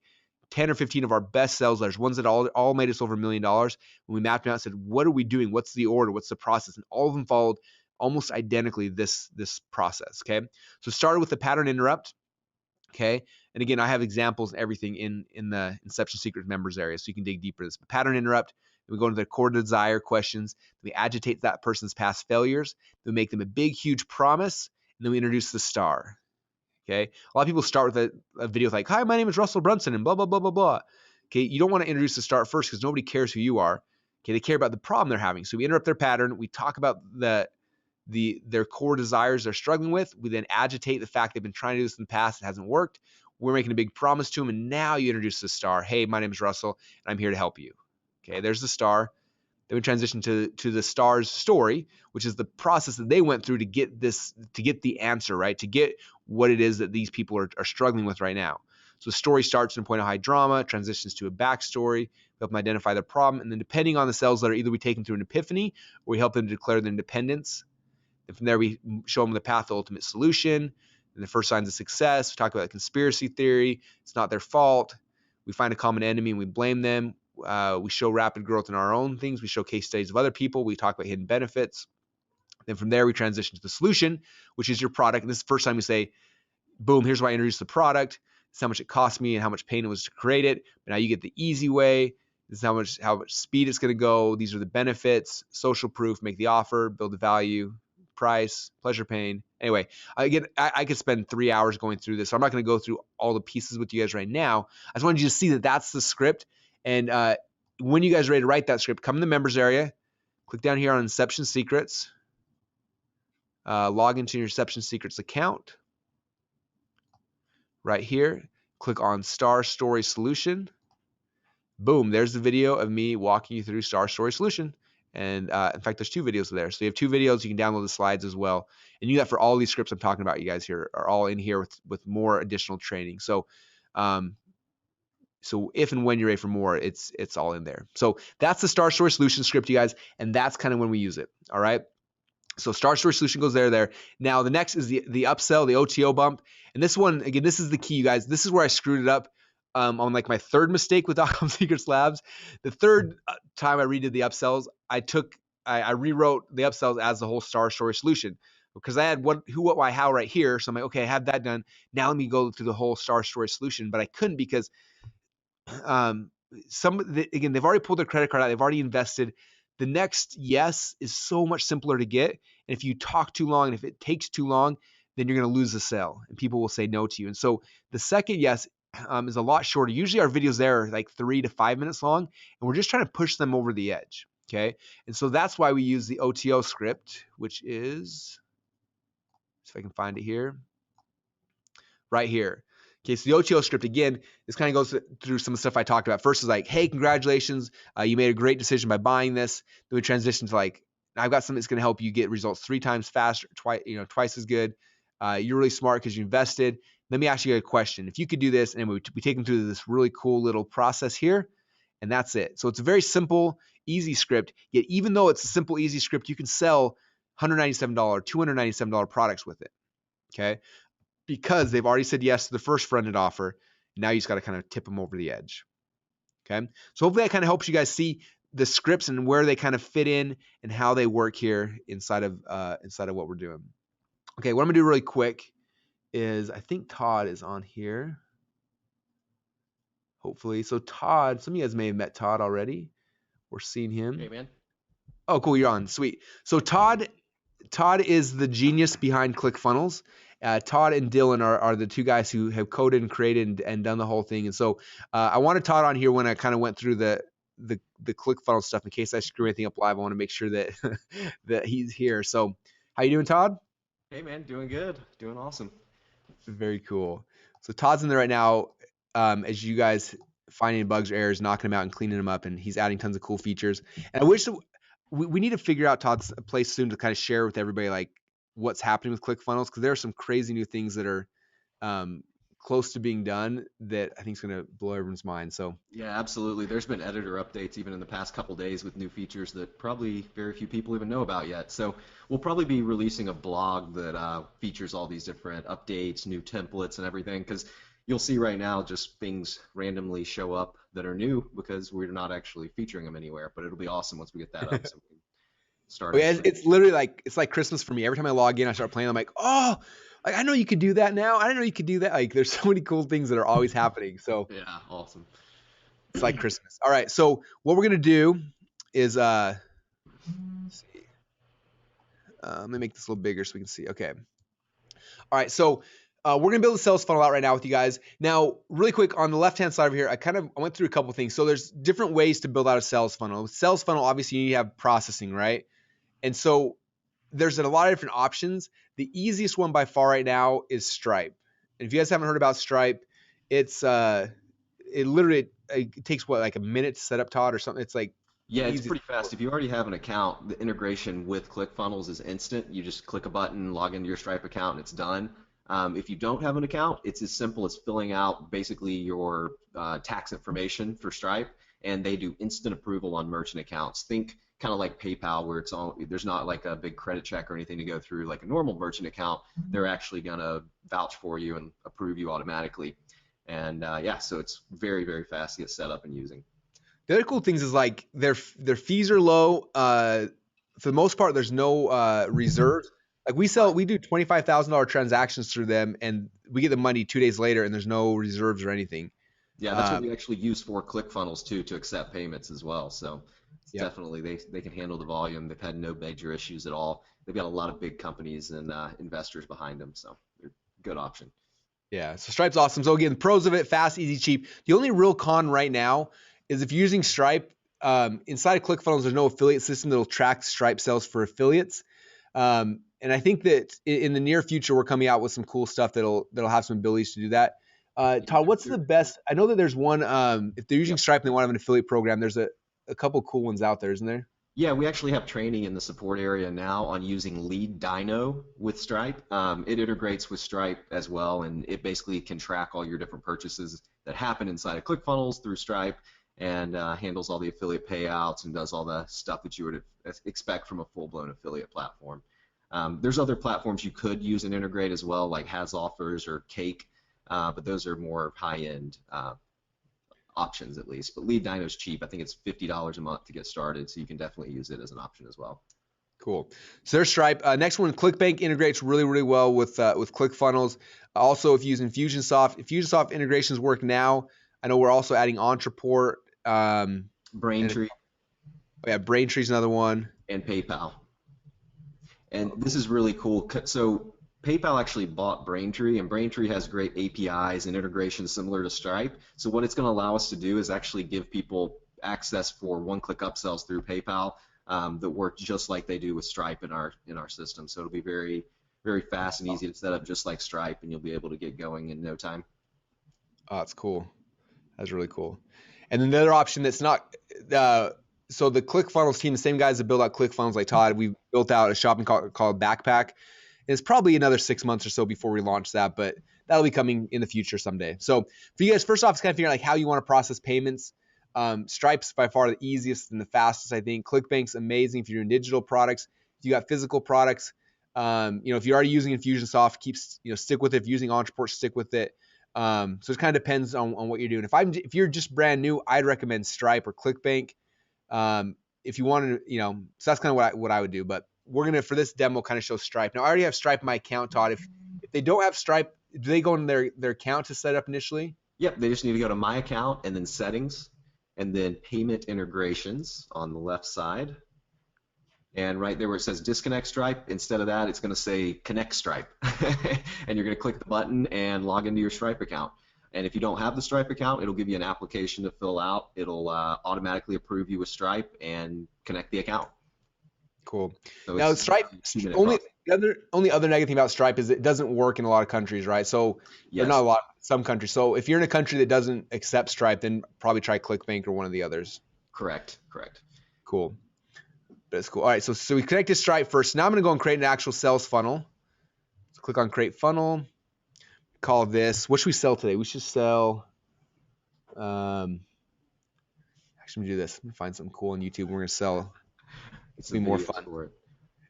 10 or 15 of our best sales letters, ones that all made us over $1 million. When we mapped them out and said, what are we doing? What's the order? What's the process? And all of them followed almost identically this process. Okay. So started with the pattern interrupt. Okay. And again, I have examples and everything in the Inception Secrets members area, so you can dig deeper into this. But pattern interrupt, then we go into the core desire questions, then we agitate that person's past failures, then we make them a big, huge promise, and then we introduce the star. Okay. A lot of people start with a video with like, "Hi, my name is Russell Brunson," and blah, blah, blah, blah, blah. Okay. You don't want to introduce the star first because nobody cares who you are. Okay. They care about the problem they're having. So we interrupt their pattern. We talk about their core desires they're struggling with. We then agitate the fact they've been trying to do this in the past. It hasn't worked. We're making a big promise to them. And now you introduce the star. "Hey, my name is Russell, and I'm here to help you." Okay. There's the star. Then we transition to the star's story, which is the process that they went through to get the answer, right? To get what it is that these people are struggling with right now. So the story starts in a point of high drama, transitions to a backstory, we help them identify their problem, and then depending on the sales letter, either we take them through an epiphany or we help them declare their independence. And from there, we show them the path to ultimate solution and the first signs of success. We talk about conspiracy theory. It's not their fault. We find a common enemy and we blame them. We show rapid growth in our own things. We show case studies of other people. We talk about hidden benefits. Then from there, we transition to the solution, which is your product. And this is the first time we say, boom, here's why I introduced the product. This is how much it cost me and how much pain it was to create it. But now you get the easy way. This is how much speed it's going to go. These are the benefits, social proof, make the offer, build the value, price, pleasure, pain. Anyway, I could spend 3 hours going through this. So I'm not going to go through all the pieces with you guys right now. I just wanted you to see that that's the script. And when you guys are ready to write that script, come in the members area, click down here on Inception Secrets, log into your Inception Secrets account. Right here, click on Star Story Solution. Boom, there's the video of me walking you through Star Story Solution. And in fact, there's 2 videos there. So you have 2 videos. You can download the slides as well. And you got for all these scripts I'm talking about, you guys here are all in here with more additional training. So if and when you're ready for more, it's all in there. So that's the Star Story Solution script, you guys, and that's kind of when we use it. All right. So Star Story Solution goes there. Now the next is the upsell, the OTO bump, and this one again. This is the key, you guys. This is where I screwed it up on like my 3rd mistake with .com Secrets Labs. The 3rd time I redid the upsells, I rewrote the upsells as the whole Star Story Solution. Because I had who, what, why, how right here. So I'm like, okay, I have that done. Now let me go through the whole Star Story Solution. But I couldn't because again, they've already pulled their credit card out. They've already invested. The next yes is so much simpler to get. And if you talk too long and if it takes too long, then you're going to lose the sale and people will say no to you. And so the second yes is a lot shorter. Usually our videos there are like 3 to 5 minutes long, and we're just trying to push them over the edge. Okay. And so that's why we use the OTO script, which is, if I can find it here, right here. Okay, so the OTO script, again, this kind of goes through some of the stuff I talked about. First is like, hey, congratulations, you made a great decision by buying this. Then we transition to like, I've got something that's going to help you get results 3 times faster, twice as good. You're really smart because you invested. Let me ask you a question. If you could do this, and we take them through this really cool little process here, and that's it. So it's a very simple, easy script. Yet even though it's a simple, easy script, you can sell $197, $297 products with it. Okay. Because they've already said yes to the first friended offer. Now you just got to kind of tip them over the edge. Okay. So hopefully that kind of helps you guys see the scripts and where they kind of fit in and how they work here inside of what we're doing. Okay. What I'm gonna do really quick is, I think Todd is on here. Hopefully. So Todd, some of you guys may have met Todd already or seen him. Hey, man. Oh, cool. You're on. Sweet. So Todd is the genius behind ClickFunnels. Todd and Dylan are the two guys who have coded and created and done the whole thing. And so I wanted Todd on here when I kind of went through the ClickFunnels stuff. In case I screw anything up live, I want to make sure that that he's here. So how you doing, Todd? Hey, man. Doing good. Doing awesome. Very cool. So Todd's in there right now, as you guys finding bugs or errors, knocking them out and cleaning them up, and he's adding tons of cool features. And I wish that we need to figure out Todd's place soon to kind of share with everybody like what's happening with ClickFunnels, because there are some crazy new things that are close to being done that I think is going to blow everyone's mind. So Yeah, absolutely. There's been editor updates even in the past couple days with new features that probably very few people even know about yet. So we'll probably be releasing a blog that features all these different updates, new templates, and everything, because you'll see right now just things randomly show up that are new because we're not actually featuring them anywhere. But it'll be awesome once we get that up. So we can start. it's literally like, it's like Christmas for me. Every time I log in, I start playing. I'm like, oh, like I know you could do that now. I didn't know you could do that. Like there's so many cool things that are always happening. So Yeah, awesome. it's like Christmas. All right. So what we're gonna do is let's see. Let me make this a little bigger so we can see. Okay. All right. So we're gonna build a sales funnel out right now with you guys. Now, really quick on the left-hand side over here, I went through a couple things. So there's different ways to build out a sales funnel. With sales funnel, obviously you need to have processing, right? And so there's a lot of different options. The easiest one by far right now is Stripe. And if you guys haven't heard about Stripe, it's it literally it takes what, like a minute to set up, Todd, or something. It's like Yeah, it's easy. pretty fast. If you already have an account, the integration with ClickFunnels is instant. You just click a button, log into your Stripe account, and it's done. If you don't have an account, it's as simple as filling out basically your tax information for Stripe, and they do instant approval on merchant accounts. Think kind of like PayPal, where there's not like a big credit check or anything to go through like a normal merchant account. They're actually gonna vouch for you and approve you automatically. And yeah, so it's very, very fast to get set up and using. The other cool things is like their fees are low. For the most part, there's no reserves. Like we do $25,000 transactions through them, and we get the money 2 days later, and there's no reserves or anything. Yeah, that's what we actually use for ClickFunnels too, to accept payments as well. So it's Yep. definitely they can handle the volume. They've had no major issues at all. They've got a lot of big companies and investors behind them, so they're a good option. Yeah, so Stripe's awesome. So again, the pros of it: fast, easy, cheap. The only real con right now is if you're using Stripe, inside of ClickFunnels, there's no affiliate system that'll track Stripe sales for affiliates. And I think that in the near future, we're coming out with some cool stuff that'll have some abilities to do that. Todd, what's the best? I know that there's one, if they're using Yep. Stripe and they want to have an affiliate program, there's a couple cool ones out there, isn't there? Yeah, we actually have training in the support area now on using Lead Dino with Stripe. It integrates with Stripe as well, and it basically can track all your different purchases that happen inside of ClickFunnels through Stripe, and handles all the affiliate payouts and does all the stuff that you would expect from a full-blown affiliate platform. There's other platforms you could use and integrate as well, like Has Offers or Cake, but those are more high-end options at least. But Lead Dino is cheap. I think it's $50 a month to get started, so you can definitely use it as an option as well. Cool. So there's Stripe. Next one, ClickBank integrates really, really well with ClickFunnels. Also, if you're using Infusionsoft integrations work now. I know we're also adding Entreport. Braintree. Yeah, Braintree's another one. And PayPal. And this is really cool. So PayPal actually bought Braintree, and Braintree has great APIs and integrations similar to Stripe. So what it's going to allow us to do is actually give people access for one-click upsells through PayPal that work just like they do with Stripe in our system. So it'll be very, very fast and easy to set up, just like Stripe, and you'll be able to get going in no time. Oh, that's cool. That's really cool. And then the other option that's not so the ClickFunnels team, the same guys that build out ClickFunnels like Todd, we built out a shopping called Backpack. It's probably another 6 months or so before we launch that, but that'll be coming in the future someday. So for you guys, first off, it's kind of figuring out like how you want to process payments. Stripe's by far the easiest and the fastest, I think. ClickBank's amazing if you're doing digital products. If you got physical products, if you're already using Infusionsoft, stick with it. If you're using Entreport, stick with it. So it kind of depends on what you're doing. If you're just brand new, I'd recommend Stripe or ClickBank. If you want to, so that's kind of what I would do. But we're gonna, for this demo, kind of show Stripe. Now I already have Stripe in my account, Todd. If they don't have Stripe, do they go in their account to set up initially? Yep, they just need to go to My Account and then Settings, and then Payment Integrations on the left side. And right there where it says Disconnect Stripe, instead of that, it's going to say Connect Stripe. And you're going to click the button and log into your Stripe account. And if you don't have the Stripe account, it'll give you an application to fill out. It'll automatically approve you with Stripe and connect the account. Cool. So now Stripe, the only other negative thing about Stripe is it doesn't work in a lot of countries, right? So yes. Not a lot, some countries. So if you're in a country that doesn't accept Stripe, then probably try ClickBank or one of the others. Correct. Cool. That's cool. All right, so we connected Stripe first. Now I'm going to go and create an actual sales funnel. So click on Create Funnel. Call this. What should we sell today? We should sell. Actually, let me do this. Let me find something cool on YouTube. We're going to sell. It's be more fun.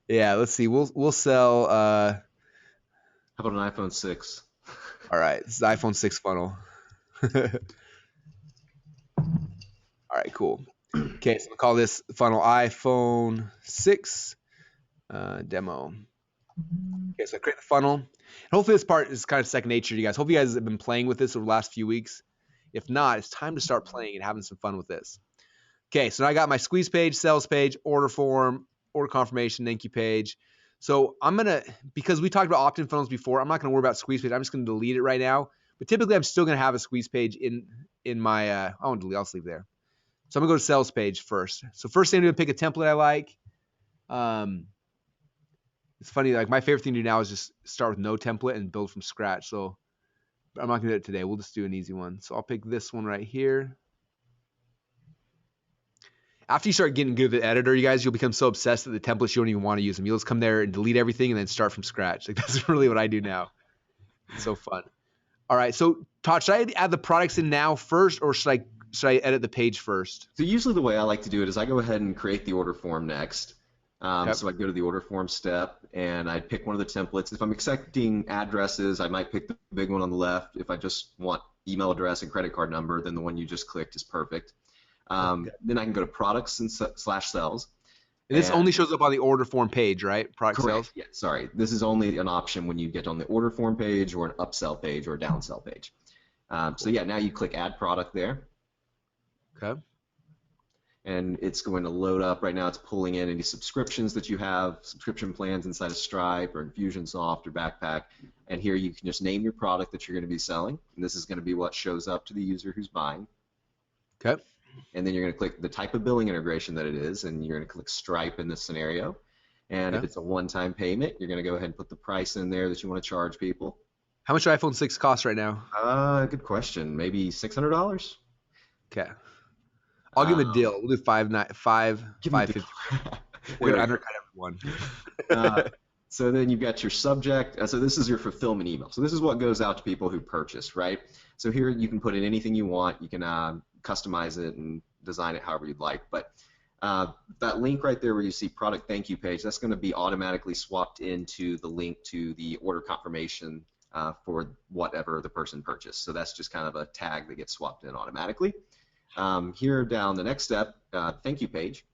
Yeah, let's see. We'll sell. How about an iPhone 6? All right, this is the iPhone 6 funnel. All right, cool. Okay, so we'll call this funnel iPhone 6 demo. Okay, so I create the funnel. And hopefully this part is kind of second nature to you guys. Hope you guys have been playing with this over the last few weeks. If not, it's time to start playing and having some fun with this. Okay, so now I got my squeeze page, sales page, order form, order confirmation, thank you page. So I'm going to, because we talked about opt-in funnels before, I'm not going to worry about squeeze page. I'm just going to delete it right now. But typically, I'm still going to have a squeeze page in my, I won't delete, I'll just leave there. So I'm going to go to sales page first. So first thing I'm going to pick a template I like. It's funny, like my favorite thing to do now is just start with no template and build from scratch. So I'm not going to do it today. We'll just do an easy one. So I'll pick this one right here. After you start getting good at the editor, you guys, you'll become so obsessed with the templates you don't even want to use them. You'll just come there and delete everything and then start from scratch. Like that's really what I do now. It's so fun. All right, so Todd, should I add the products in now first, or should I edit the page first? So usually the way I like to do it is I go ahead and create the order form next. So I go to the order form step and I pick one of the templates. If I'm accepting addresses, I might pick the big one on the left. If I just want email address and credit card number, then the one you just clicked is perfect. Then I can go to products and /sales. And this only shows up on the order form page, right? Product correct. Sales? Yeah, sorry. This is only an option when you get on the order form page or an upsell page or a downsell page. So yeah, now you click add product there. Okay. And it's going to load up. Right now it's pulling in any subscriptions that you have, subscription plans inside of Stripe or Infusionsoft or Backpack. And here you can just name your product that you're going to be selling. And this is going to be what shows up to the user who's buying. Okay. And then you're going to click the type of billing integration that it is, and you're going to click Stripe in this scenario. And if it's a one-time payment, you're going to go ahead and put the price in there that you want to charge people. How much do iPhone 6 cost right now? Good question. Maybe $600? Okay. I'll give him a deal. We'll do $550. We're going to undercut everyone. So then you've got your subject. So this is your fulfillment email. So this is what goes out to people who purchase, right? So here you can put in anything you want. You can customize it and design it however you'd like. But that link right there where you see product thank you page, that's going to be automatically swapped into the link to the order confirmation for whatever the person purchased. So that's just kind of a tag that gets swapped in automatically. Here down the next step, thank you page.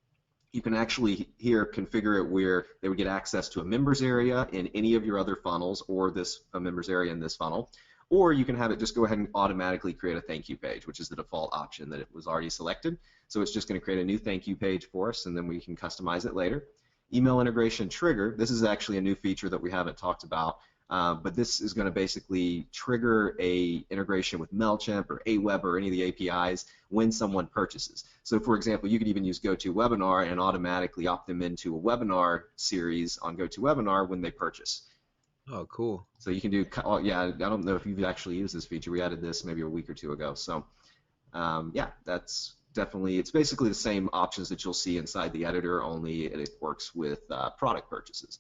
You can actually here configure it where they would get access to a members area in any of your other funnels, or a members area in this funnel. Or you can have it just go ahead and automatically create a thank you page, which is the default option that it was already selected. So it's just going to create a new thank you page for us, and then we can customize it later. Email integration trigger. This is actually a new feature that we haven't talked about. But this is going to basically trigger a integration with MailChimp or Aweber or any of the APIs when someone purchases. So for example, you could even use GoToWebinar and automatically opt them into a webinar series on GoToWebinar when they purchase. Oh, cool. So you can do, yeah, I don't know if you've actually used this feature. We added this maybe a week or two ago. So yeah, that's definitely, it's basically the same options that you'll see inside the editor, only it works with product purchases.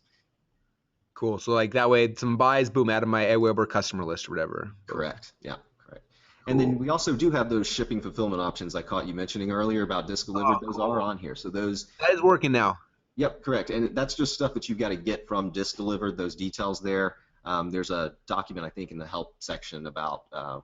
Cool. So like that way, some buys, boom, add to my Aweber customer list or whatever. Correct. Yeah, correct. Cool. And then we also do have those shipping fulfillment options I caught you mentioning earlier about disc delivered. Those are on here. So those. That is working now. Yep, correct. And that's just stuff that you've got to get from disc delivered, those details there. There's a document, I think, in the help section about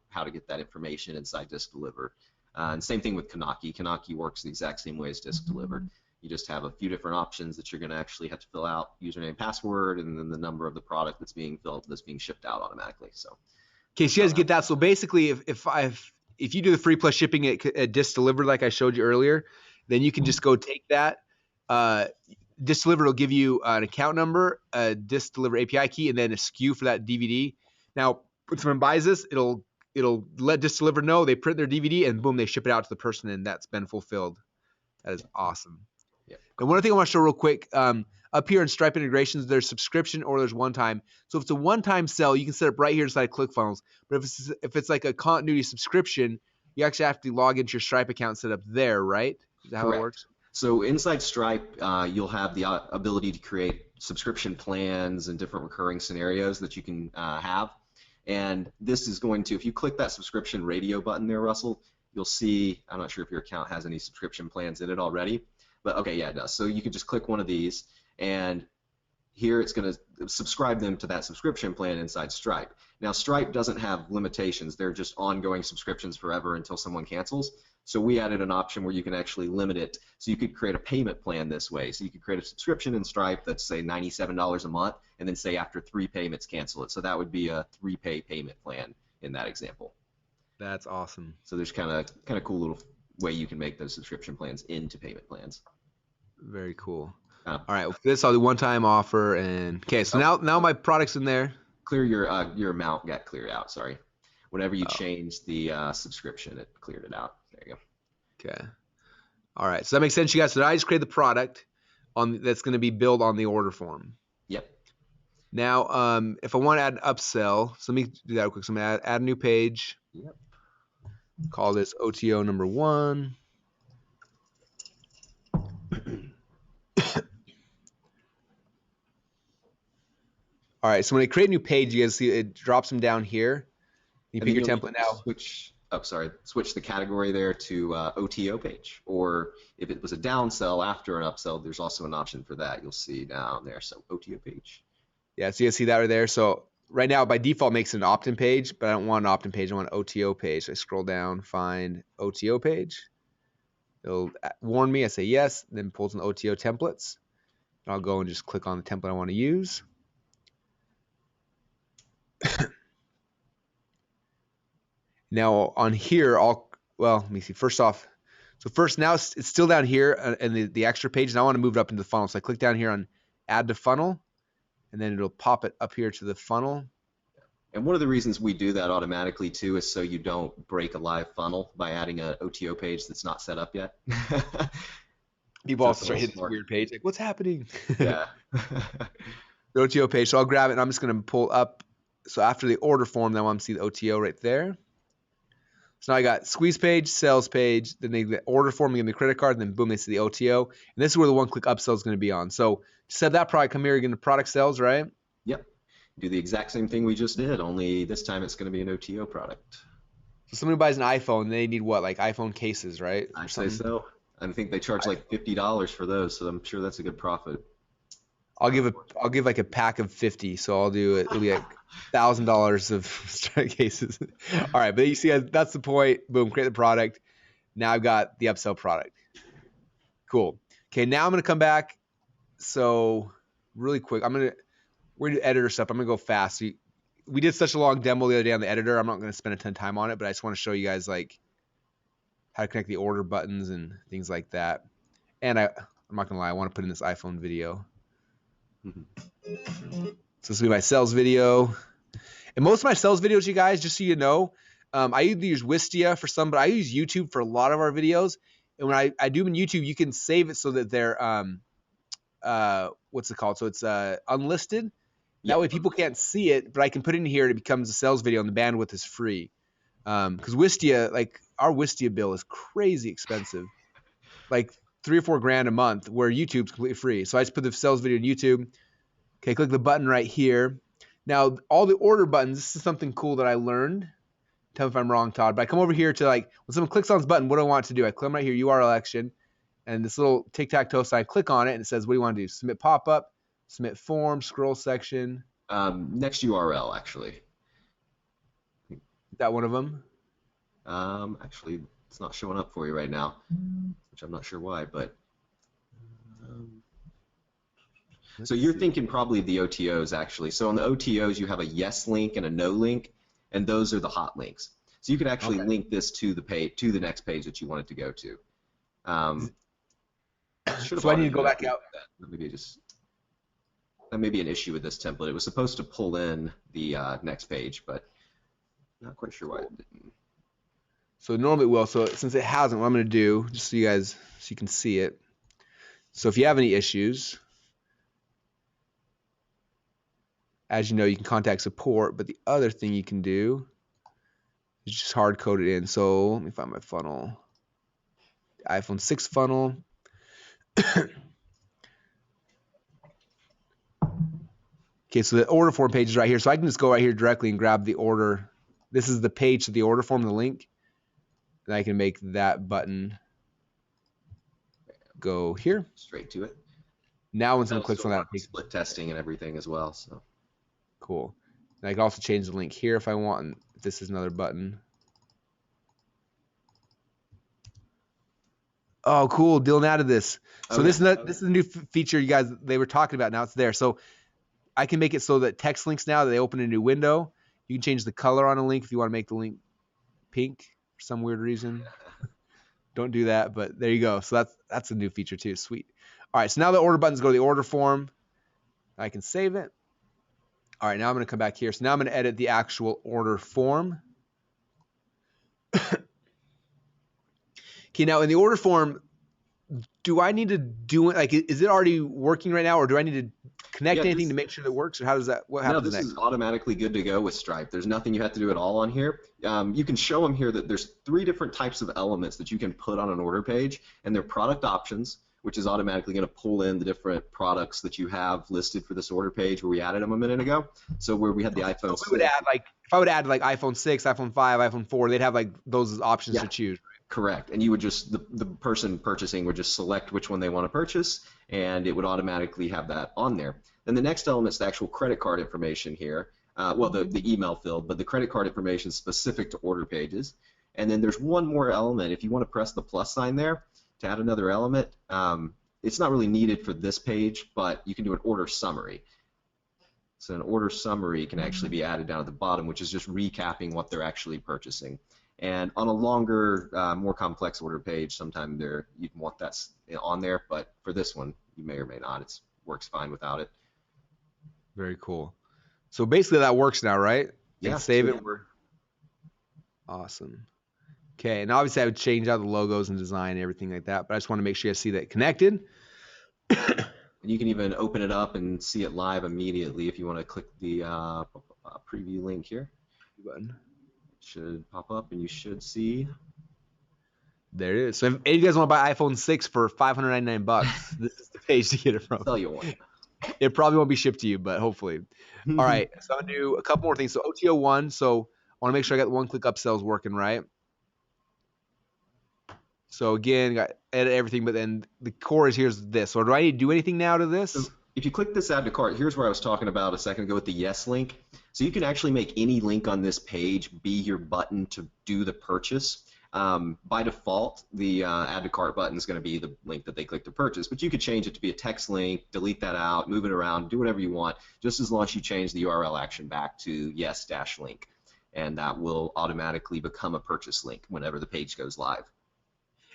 how to get that information inside disc delivered. And same thing with Kanaki. Kanaki works the exact same way as disc delivered. You just have a few different options that you're going to actually have to fill out: username, password, and then the number of the product that's being shipped out automatically. So, okay, so you guys get that. So basically, if you do the free plus shipping at disc delivered, like I showed you earlier, then you can just go take that. Disc delivered will give you an account number, a disc deliver API key, and then a SKU for that DVD. Now, when someone buys this, it'll let disc deliver know, they print their DVD, and boom, they ship it out to the person, and that's been fulfilled. That is awesome. Yep. And one thing I want to show real quick, up here in Stripe integrations, there's subscription or there's one time. So if it's a one-time sell, you can set up right here inside ClickFunnels. But if it's like a continuity subscription, you actually have to log into your Stripe account and set up there, right? Is that how it works? So inside Stripe, you'll have the ability to create subscription plans and different recurring scenarios that you can have. And this is going to, if you click that subscription radio button there, Russell, you'll see, I'm not sure if your account has any subscription plans in it already, but okay, yeah, it does. So you can just click one of these, and here it's going to subscribe them to that subscription plan inside Stripe. Now, Stripe doesn't have limitations. They're just ongoing subscriptions forever until someone cancels. So we added an option where you can actually limit it. So you could create a payment plan this way. So you could create a subscription in Stripe that's, say, $97 a month, and then say after 3 payments, cancel it. So that would be a 3-pay payment plan in that example. That's awesome. So there's kind of cool little way you can make those subscription plans into payment plans. Very cool. All right, well, this I'll do one-time offer, and okay. So now my product's in there. Clear your amount got cleared out. Sorry, whenever you changed the subscription, it cleared it out. There you go. Okay. All right, so that makes sense, you guys. So I just create the product that's going to be billed on the order form. Yep. Now, if I want to add an upsell, so let me do that real quick. So I'm going to add a new page. Yep. Call this OTO number 1. All right, so when I create a new page, you guys see it drops them down here. You pick your template now. Switch the category there to OTO page, or if it was a downsell after an upsell, there's also an option for that. You'll see down there. So OTO page. Yeah, so you guys see that right there. So right now, by default, it makes it an opt-in page, but I don't want an opt-in page. I want an OTO page. So I scroll down, find OTO page. It'll warn me. I say yes, then pulls in OTO templates. And I'll go and just click on the template I want to use. Now on here, let me see. First off, now it's still down here in the extra page, and I want to move it up into the funnel. So I click down here on Add to Funnel, and then it'll pop it up here to the funnel. And one of the reasons we do that automatically too is so you don't break a live funnel by adding an OTO page that's not set up yet. People also start hitting this weird page, like, what's happening? Yeah. The OTO page. So I'll grab it, and I'm just going to pull up. So after the order form, then I want to see the OTO right there. So now I got squeeze page, sales page, then the order form, give me the credit card, and then boom, they see the OTO. And this is where the one-click upsell is going to be on. So set that product, come here, you're going to product sales, right? Yep. Do the exact same thing we just did, only this time it's going to be an OTO product. So somebody buys an iPhone, they need what, like iPhone cases, right? I say so. I think they charge like $50 for those, so I'm sure that's a good profit. I'll give like a pack of 50, so I'll do it. It'll be like $1,000 of cases. All right, but you see, that's the point. Boom, create the product. Now I've got the upsell product. Cool. Okay, now I'm gonna come back. So really quick, we're gonna do editor stuff. I'm gonna go fast. We did such a long demo the other day on the editor. I'm not gonna spend a ton of time on it, but I just want to show you guys like how to connect the order buttons and things like that. And I'm not gonna lie, I want to put in this iPhone video. So this will be my sales video. And most of my sales videos, you guys, just so you know, I either use Wistia for some, but I use YouTube for a lot of our videos. And when I do them in YouTube, you can save it so that they're, what's it called? So it's unlisted. That way people can't see it, but I can put it in here and it becomes a sales video and the bandwidth is free. Because Wistia, like our Wistia bill is crazy expensive, like $3 or $4 grand a month, where YouTube's completely free. So I just put the sales video in YouTube. Okay, click the button right here. Now, all the order buttons, this is something cool that I learned. Tell me if I'm wrong, Todd. But I come over here to like, when someone clicks on this button, what do I want it to do? I click right here, URL action, and this little tic-tac-toe sign, click on it, and it says, what do you want to do? Submit pop-up, submit form, scroll section. Next URL, actually. Is that one of them? Actually, it's not showing up for you right now, which I'm not sure why, but so you're thinking probably the OTOs, actually. So on the OTOs, you have a yes link and a no link, and those are the hot links. So you could actually link this to the page, to the next page that you want it to go to. So I need to go back out. That may be an issue with this template. It was supposed to pull in the next page, but not quite sure why it didn't. So normally it will. So since it hasn't, what I'm going to do, just so you guys, so you can see it. So if you have any issues, as you know, you can contact support. But the other thing you can do is just hard code it in. So let me find my funnel. iPhone 6 funnel. Okay, so the order form page is right here. So I can just go right here directly and grab the order. This is the page to the order form, the link. And I can make that button go here. Straight to it. Now when someone clicks on that, split testing and everything as well. So cool. And I can also change the link here if I want. And this is another button. Oh, cool. Dylan added this. So this is a new feature you guys, they were talking about. Now it's there. So I can make it so that text links now, that they open a new window. You can change the color on a link if you want to make the link pink for some weird reason. Don't do that, but there you go. So that's a new feature too. Sweet. All right, so now the order buttons go to the order form. I can save it. All right, now I'm going to come back here. So now I'm going to edit the actual order form. Okay, now in the order form, do I need to do it? Like, is it already working right now, or do I need to connect anything to make sure that it works, or how does that? What happens next? No, this is automatically good to go with Stripe. There's nothing you have to do at all on here. You can show them here that there's 3 different types of elements that you can put on an order page, and they're product options, which is automatically going to pull in the different products that you have listed for this order page where we added them a minute ago. So where we had the iPhone. So we would add, like, if I would add like iPhone 6, iPhone 5, iPhone 4, they'd have like those options to choose. Correct. And you would just, the person purchasing would just select which one they want to purchase, and it would automatically have that on there. Then the next element is the actual credit card information here. Well, the email field, but the credit card information is specific to order pages. And then there's one more element. If you want to press the plus sign there to add another element, it's not really needed for this page, but you can do an order summary. So an order summary can actually be added down at the bottom, which is just recapping what they're actually purchasing. And on a longer, more complex order page, sometimes you'd want that on there, but for this one, you may or may not. It works fine without it. Very cool. So basically that works now, right? Yeah. Save it. Awesome. Okay, and obviously I would change out the logos and design and everything like that, but I just want to make sure you see that connected. And you can even open it up and see it live immediately if you want to click the preview link here. Button. Should pop up and you should see. There it is. So if you guys want to buy iPhone 6 for $599, this is the page to get it from. I'll tell you one. It probably won't be shipped to you, but hopefully. All right, so I'm going to do a couple more things. So OTO1, so I want to make sure I got the one-click upsells working right. So again, got edit everything, but then the core is here's this. So do I need to do anything now to this? So if you click this add to cart, here's where I was talking about a second ago with the yes link. So you can actually make any link on this page be your button to do the purchase. By default, the add to cart button is going to be the link that they click to purchase, but you could change it to be a text link, delete that out, move it around, do whatever you want, just as long as you change the URL action back to yes-link, and that will automatically become a purchase link whenever the page goes live.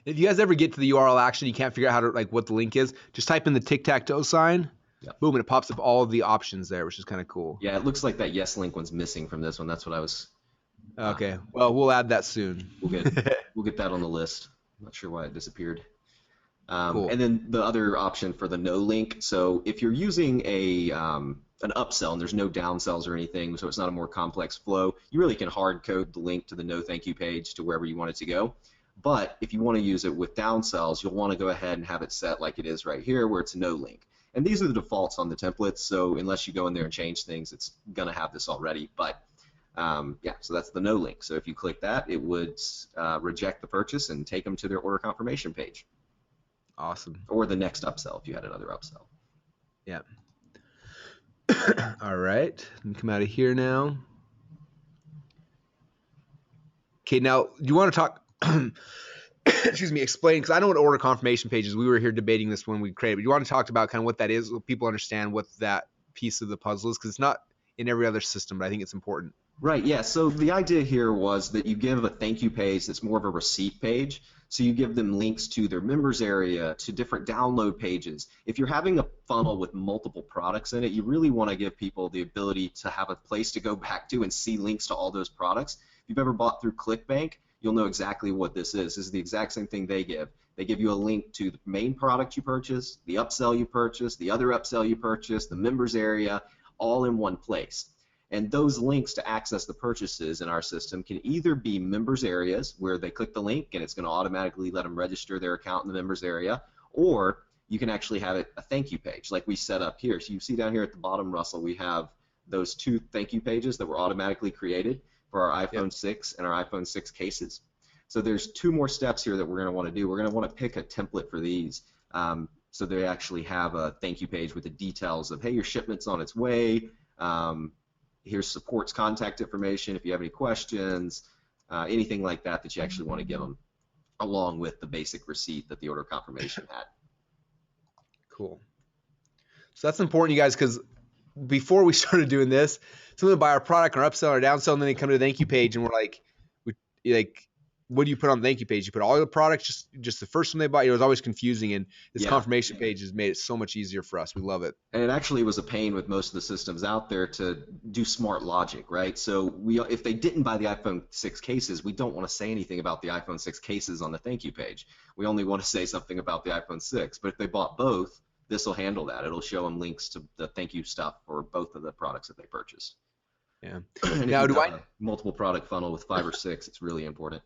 If you guys ever get to the URL action, you can't figure out how to what the link is, just type in the tic-tac-toe sign. Yep. Boom, and it pops up all of the options there, which is kind of cool. Yeah, it looks like that yes link one's missing from this one. That's what I was. Okay, well, we'll add that soon. We'll get that on the list. I'm not sure why it disappeared. Cool. And then the other option for the no link. So if you're using an upsell and there's no downsells or anything, so it's not a more complex flow, you really can hard code the link to the no thank you page to wherever you want it to go. But if you want to use it with downsells, you'll want to go ahead and have it set like it is right here, where it's no link. And these are the defaults on the templates, so unless you go in there and change things, it's going to have this already. But yeah, so that's the no link. So if you click that, it would reject the purchase and take them to their order confirmation page. Awesome. Or the next upsell if you had another upsell. Yeah. All right. Let me come out of here now. Okay, now, do you want to talk, excuse me, explain, because I know what order confirmation page is. We were here debating this when we created, but you want to talk about kind of what that is, so people understand what that piece of the puzzle is, because it's not in every other system, but I think it's important. Right, yeah. So the idea here was that you give a thank you page that's more of a receipt page. So you give them links to their members area, to different download pages. If you're having a funnel with multiple products in it, you really want to give people the ability to have a place to go back to and see links to all those products. If you've ever bought through ClickBank, you'll know exactly what this is. This is the exact same thing they give. They give you a link to the main product you purchased, the upsell you purchased, the other upsell you purchased, the members area, all in one place. And those links to access the purchases in our system can either be members areas where they click the link and it's going to automatically let them register their account in the members area, or you can actually have it a thank you page like we set up here. So you see down here at the bottom, Russell, we have those 2 thank you pages that were automatically created for our iPhone 6 and our iPhone 6 cases. So there's 2 more steps here that we're going to want to do. We're going to want to pick a template for these. So they actually have a thank you page with the details of, hey, your shipment's on its way. Here's support's contact information if you have any questions, anything like that that you actually want to give them, along with the basic receipt that the order confirmation had. Cool. So that's important, you guys, because before we started doing this, someone would buy our product or upsell or downsell, and then they come to the thank you page, and we're like, what do you put on the thank you page? You put all the products, just the first one they bought. It was always confusing, and this confirmation page has made it so much easier for us. We love it. And it actually was a pain with most of the systems out there to do smart logic, right? So if they didn't buy the iPhone 6 cases, we don't want to say anything about the iPhone 6 cases on the thank you page. We only want to say something about the iPhone 6. But if they bought both, this will handle that. It'll show them links to the thank you stuff for both of the products that they purchased. Yeah. And now, do I a multiple product funnel with 5 or 6? It's really important.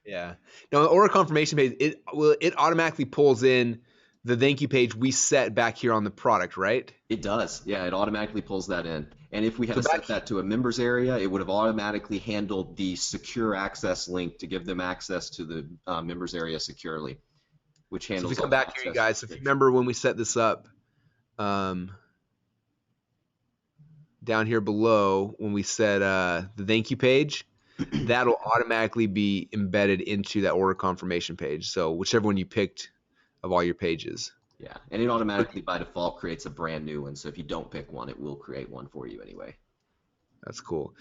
Yeah. Now, the order confirmation page, it automatically pulls in the thank you page we set back here on the product, right? It does. Yeah, it automatically pulls that in. And if we had set that to a members area, it would have automatically handled the secure access link to give them access to the members area securely, which handles. So if we come back here, you guys, if you remember when we set this up. Down here below, when we set the thank you page, that'll automatically be embedded into that order confirmation page. So whichever one you picked of all your pages. Yeah, and it automatically by default creates a brand new one. So if you don't pick one, it will create one for you anyway. That's cool.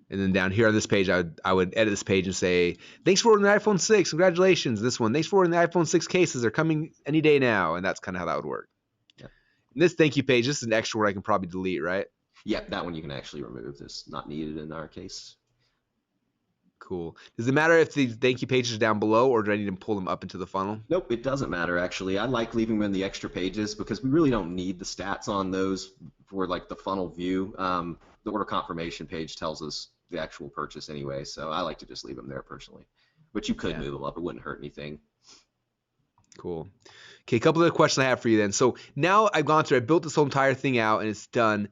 And then down here on this page, I would edit this page and say, thanks for ordering the iPhone 6. Congratulations. This one, thanks for ordering the iPhone 6 cases. They're coming any day now. And that's kind of how that would work. Yeah. And this thank you page, this is an extra word I can probably delete, right? Yeah, that one you can actually remove. It's not needed in our case. Cool. Does it matter if the thank you page is down below, or do I need to pull them up into the funnel? Nope, it doesn't matter actually. I like leaving them in the extra pages because we really don't need the stats on those for like the funnel view. The order confirmation page tells us the actual purchase anyway, so I like to just leave them there personally. But you could move them up. It wouldn't hurt anything. Cool. Okay, a couple of questions I have for you then. So now I've gone through, I built this whole entire thing out and it's done.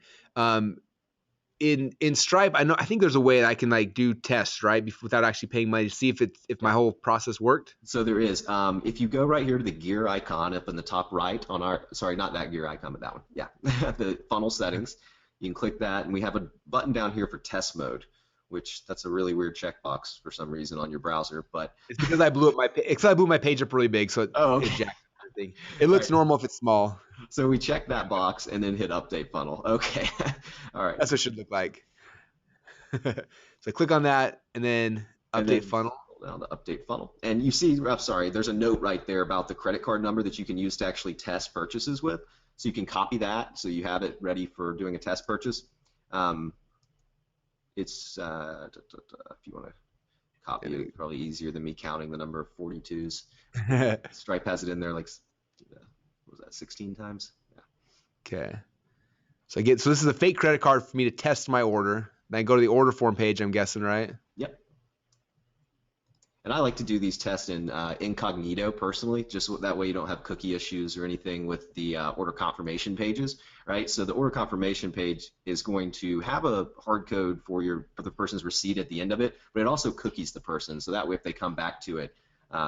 In Stripe, I think there's a way that I can like do tests, right, without actually paying money to see if my whole process worked. So there is. If you go right here to the gear icon up in the top right on our, sorry, not that gear icon, but that one. Yeah, the funnel settings. You can click that, and we have a button down here for test mode, which that's a really weird checkbox for some reason on your browser, but it's because I blew up my page up really big, so it jacked everything. It looks normal if it's small. So we check that box and then hit update funnel. Okay. All right. That's what it should look like. So click on that and then update funnel. Down to update funnel. And you see, I'm sorry, there's a note right there about the credit card number that you can use to actually test purchases with. So you can copy that so you have it ready for doing a test purchase. It's if you want to copy it, probably easier than me counting the number of 42s. Stripe has it in there like, what was that, 16 times? Yeah. Okay. So this is a fake credit card for me to test my order. Then I go to the order form page, I'm guessing, right? Yep. And I like to do these tests in incognito personally, just that way you don't have cookie issues or anything with the order confirmation pages, right? So the order confirmation page is going to have a hard code for the person's receipt at the end of it, but it also cookies the person, so that way if they come back to it,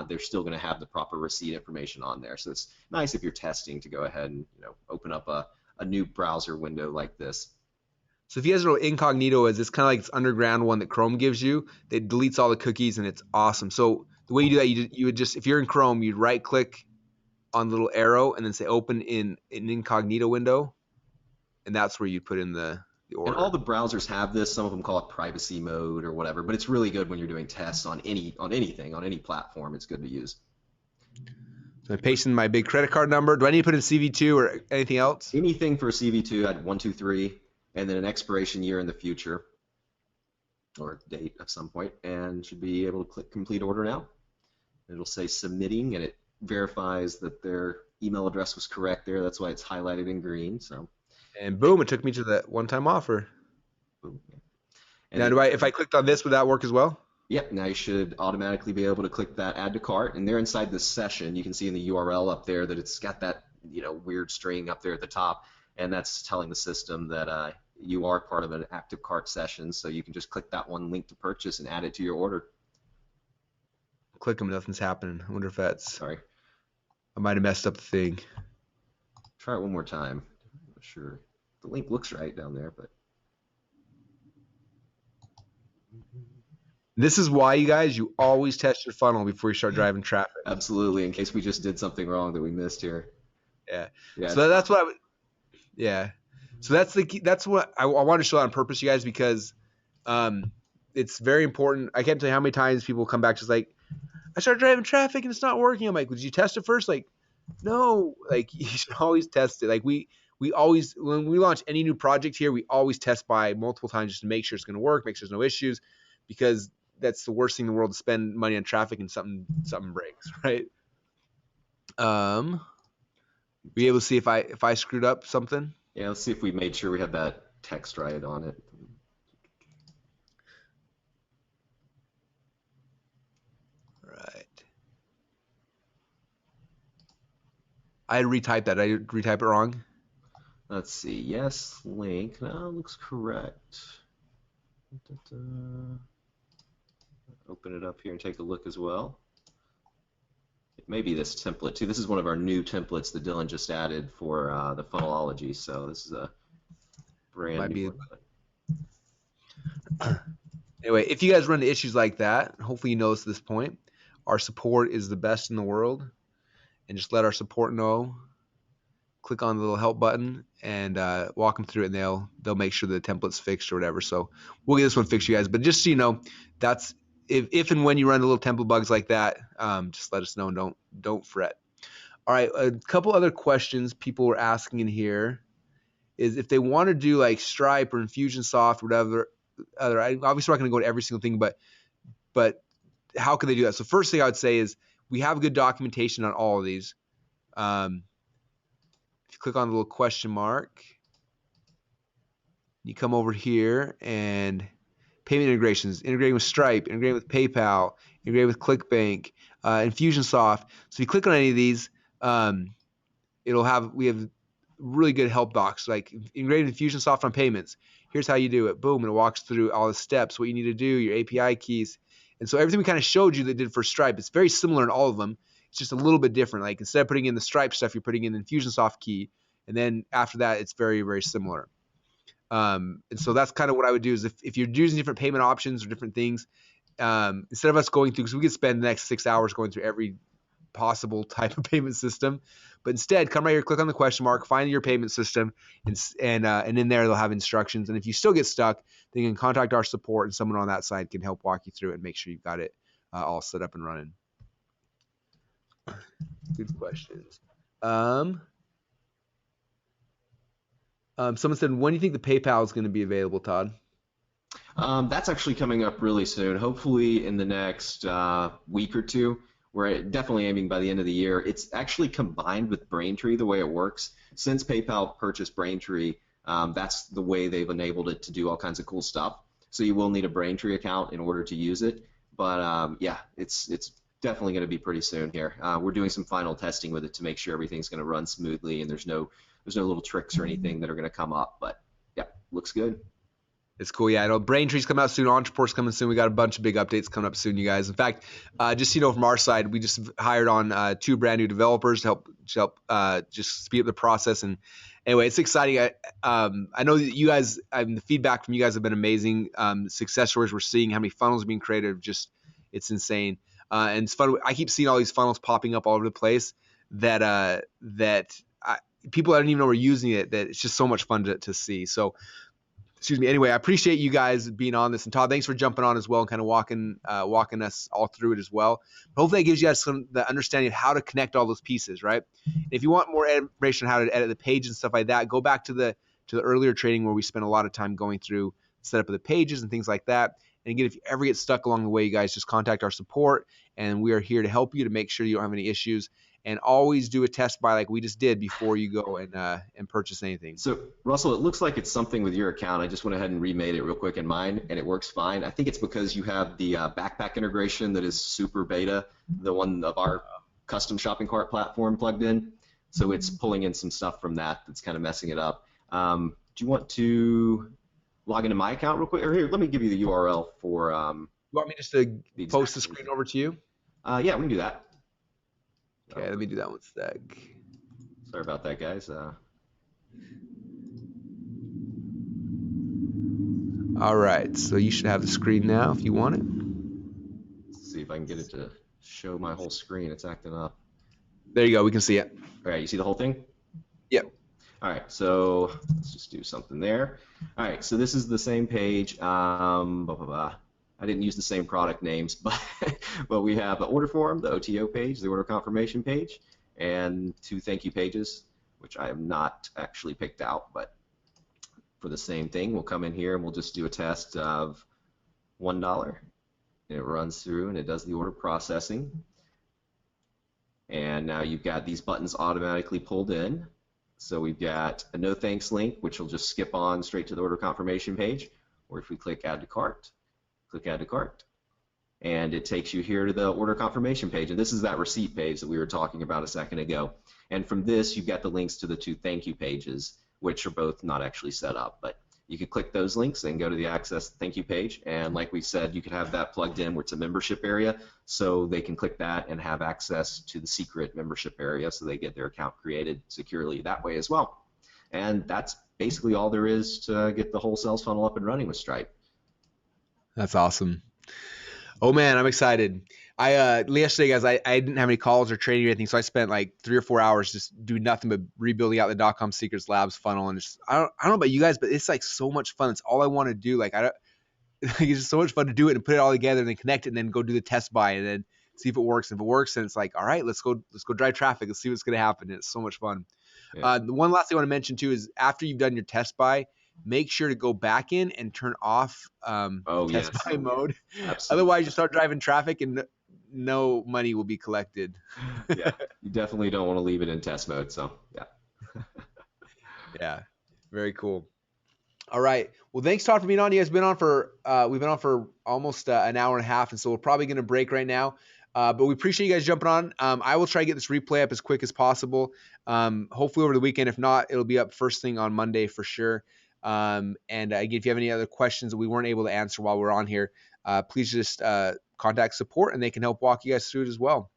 they're still going to have the proper receipt information on there. So it's nice if you're testing to go ahead and open up a new browser window like this. So if you guys know what incognito is, it's kind of like this underground one that Chrome gives you. It deletes all the cookies and it's awesome. So the way you do that, you would just, if you're in Chrome, you'd right click on the little arrow and then say open in an incognito window. And that's where you put in the order. And all the browsers have this. Some of them call it privacy mode or whatever, but it's really good when you're doing tests on anything, on any platform. It's good to use. So I paste in my big credit card number. Do I need to put in CV2 or anything else? Anything for CV2, I'd 123. And then an expiration year in the future, or date of some point, and should be able to click complete order now. It'll say submitting, and it verifies that their email address was correct there. That's why it's highlighted in green. So, and boom, it took me to that one-time offer. Boom. And now, if I clicked on this, would that work as well? Yep. Now you should automatically be able to click that add to cart, and there inside this session, you can see in the URL up there that it's got that weird string up there at the top. And that's telling the system that you are part of an active cart session, so you can just click that one link to purchase and add it to your order. Click them, nothing's happening. I wonder if that's... Sorry. I might have messed up the thing. Try it one more time. I'm not sure. The link looks right down there, but... This is why, you guys, you always test your funnel before you start driving traffic. Absolutely, in case we just did something wrong that we missed here. Yeah. So that's what I would... Yeah. So that's what I wanted to show on purpose, you guys, because it's very important. I can't tell you how many times people come back just like, I started driving traffic and it's not working. I'm like, did you test it first? Like, no. Like, you should always test it. Like, we always, when we launch any new project here, we always test by multiple times just to make sure it's going to work, make sure there's no issues, because that's the worst thing in the world, to spend money on traffic and something breaks, right? Be able to see if I screwed up something. Yeah, let's see if we made sure we had that text right on it. Right. I had to retype that. I retype it wrong. Let's see. Yes, link. No, looks correct. Open it up here and take a look as well. It may be this template too. This is one of our new templates that Dylan just added for the funnelology. So this is a brand new one. Anyway, if you guys run into issues like that, hopefully you notice at this point, our support is the best in the world. And just let our support know. Click on the little help button and walk them through it, and they'll make sure the template's fixed or whatever. So we'll get this one fixed, you guys. But just so you know, that's if and when you run into little template bugs like that, just let us know and don't fret. All right, a couple other questions people were asking in here is if they want to do like Stripe or Infusionsoft or whatever other. Obviously, we're not going to go to every single thing, but how can they do that? So first thing I would say is we have good documentation on all of these. If you click on the little question mark, you come over here and payment integrations, integrating with Stripe, integrating with PayPal, integrating with ClickBank, Infusionsoft. So if you click on any of these, we have really good help docs, like integrating Infusionsoft on payments. Here's how you do it. Boom, and it walks through all the steps, what you need to do, your API keys. And so everything we kind of showed you that did for Stripe, it's very similar in all of them. It's just a little bit different. Like instead of putting in the Stripe stuff, you're putting in the Infusionsoft key. And then after that, it's very, very similar. And so that's kind of what I would do is if you're using different payment options or different things, instead of us going through, because we could spend the next 6 hours going through every possible type of payment system, but instead come right here, click on the question mark, find your payment system, and in there they'll have instructions. And if you still get stuck, then you can contact our support, and someone on that side can help walk you through it and make sure you've got it all set up and running. Good questions. Someone said, when do you think the PayPal is going to be available, Todd? That's actually coming up really soon, hopefully in the next week or two. We're definitely aiming by the end of the year. It's actually combined with Braintree the way it works. Since PayPal purchased Braintree, that's the way they've enabled it to do all kinds of cool stuff. So you will need a Braintree account in order to use it. But yeah, it's definitely going to be pretty soon here. We're doing some final testing with it to make sure everything's going to run smoothly and there's no little tricks or anything that are going to come up. But yeah, looks good. It's cool. Yeah, I know Braintree's coming out soon. Entreport's coming soon. We got a bunch of big updates coming up soon, you guys. In fact, just so you know, from our side, we just hired on 2 brand new developers to help just speed up the process. And anyway, it's exciting. I know that you guys, the feedback from you guys have been amazing. Success stories we're seeing, how many funnels are being created, just it's insane. And it's fun. I keep seeing all these funnels popping up all over the place that people I don't even know we're using it. That it's just so much fun to see. So. Excuse me. Anyway, I appreciate you guys being on this, and Todd, thanks for jumping on as well and kind of walking us all through it as well. But hopefully, that gives you guys the understanding of how to connect all those pieces, right? And if you want more information on how to edit the page and stuff like that, go back to the earlier training where we spent a lot of time going through the setup of the pages and things like that. And again, if you ever get stuck along the way, you guys just contact our support, and we are here to help you to make sure you don't have any issues. And always do a test buy like we just did before you go and purchase anything. So Russell, it looks like it's something with your account. I just went ahead and remade it real quick in mine, and it works fine. I think it's because you have the backpack integration that is super beta, the one of our custom shopping cart platform plugged in. So it's pulling in some stuff from that's kind of messing it up. Do you want to log into my account real quick? Or here, let me give you the URL for. You want me just to post the screen over to you? Yeah, we can do that. Okay, let me do that one sec. Sorry about that, guys. All right, so you should have the screen now if you want it. Let's see if I can get it to show my whole screen. It's acting up. There you go. We can see it. All right, you see the whole thing? Yep. All right, so let's just do something there. All right, so this is the same page. I didn't use the same product names, but we have the order form, the OTO page, the order confirmation page, and 2 thank you pages, which I have not actually picked out. But for the same thing, we'll come in here and we'll just do a test of $1. And it runs through and it does the order processing. And now you've got these buttons automatically pulled in. So we've got a no thanks link, which will just skip on straight to the order confirmation page. Or if we click add to cart, click add to cart, and it takes you here to the order confirmation page. And this is that receipt page that we were talking about a second ago. And from this, you've got the links to the 2 thank you pages, which are both not actually set up. But you can click those links and go to the access thank you page. And like we said, you could have that plugged in where it's a membership area, so they can click that and have access to the secret membership area, so they get their account created securely that way as well. And that's basically all there is to get the whole sales funnel up and running with Stripe. That's awesome. Oh man, I'm excited. Yesterday, guys, I didn't have any calls or training or anything, so I spent like 3 or 4 hours just doing nothing but rebuilding out the .com Secrets Labs funnel. And just, I don't know about you guys, but it's like so much fun. It's all I want to do. Like it's just so much fun to do it and put it all together and then connect it and then go do the test buy and then see if it works. And if it works, then it's like, all right, let's go drive traffic. Let's see what's going to happen. And it's so much fun. Yeah. The one last thing I want to mention too is after you've done your test buy, make sure to go back in and turn off test buy mode. Absolutely. Otherwise, you start driving traffic and no money will be collected. Yeah, you definitely don't want to leave it in test mode. So yeah. Yeah, very cool. All right. Well, thanks, Todd, for being on. You guys been on for we've been on for almost an hour and a half, and so we're probably going to break right now. But we appreciate you guys jumping on. I will try to get this replay up as quick as possible. Hopefully over the weekend. If not, it'll be up first thing on Monday for sure. And again, if you have any other questions that we weren't able to answer while we're on here, please just contact support and they can help walk you guys through it as well.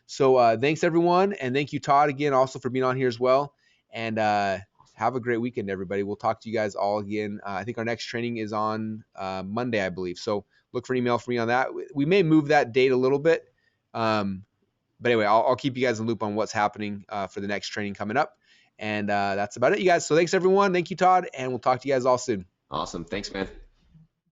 So thanks everyone. And thank you, Todd, again, also for being on here as well. And have a great weekend, everybody. We'll talk to you guys all again. I think our next training is on Monday, I believe. So look for an email from me on that. We may move that date a little bit. But anyway, I'll keep you guys in the loop on what's happening for the next training coming up. And that's about it, you guys. So thanks, everyone. Thank you, Todd. And we'll talk to you guys all soon. Awesome. Thanks, man.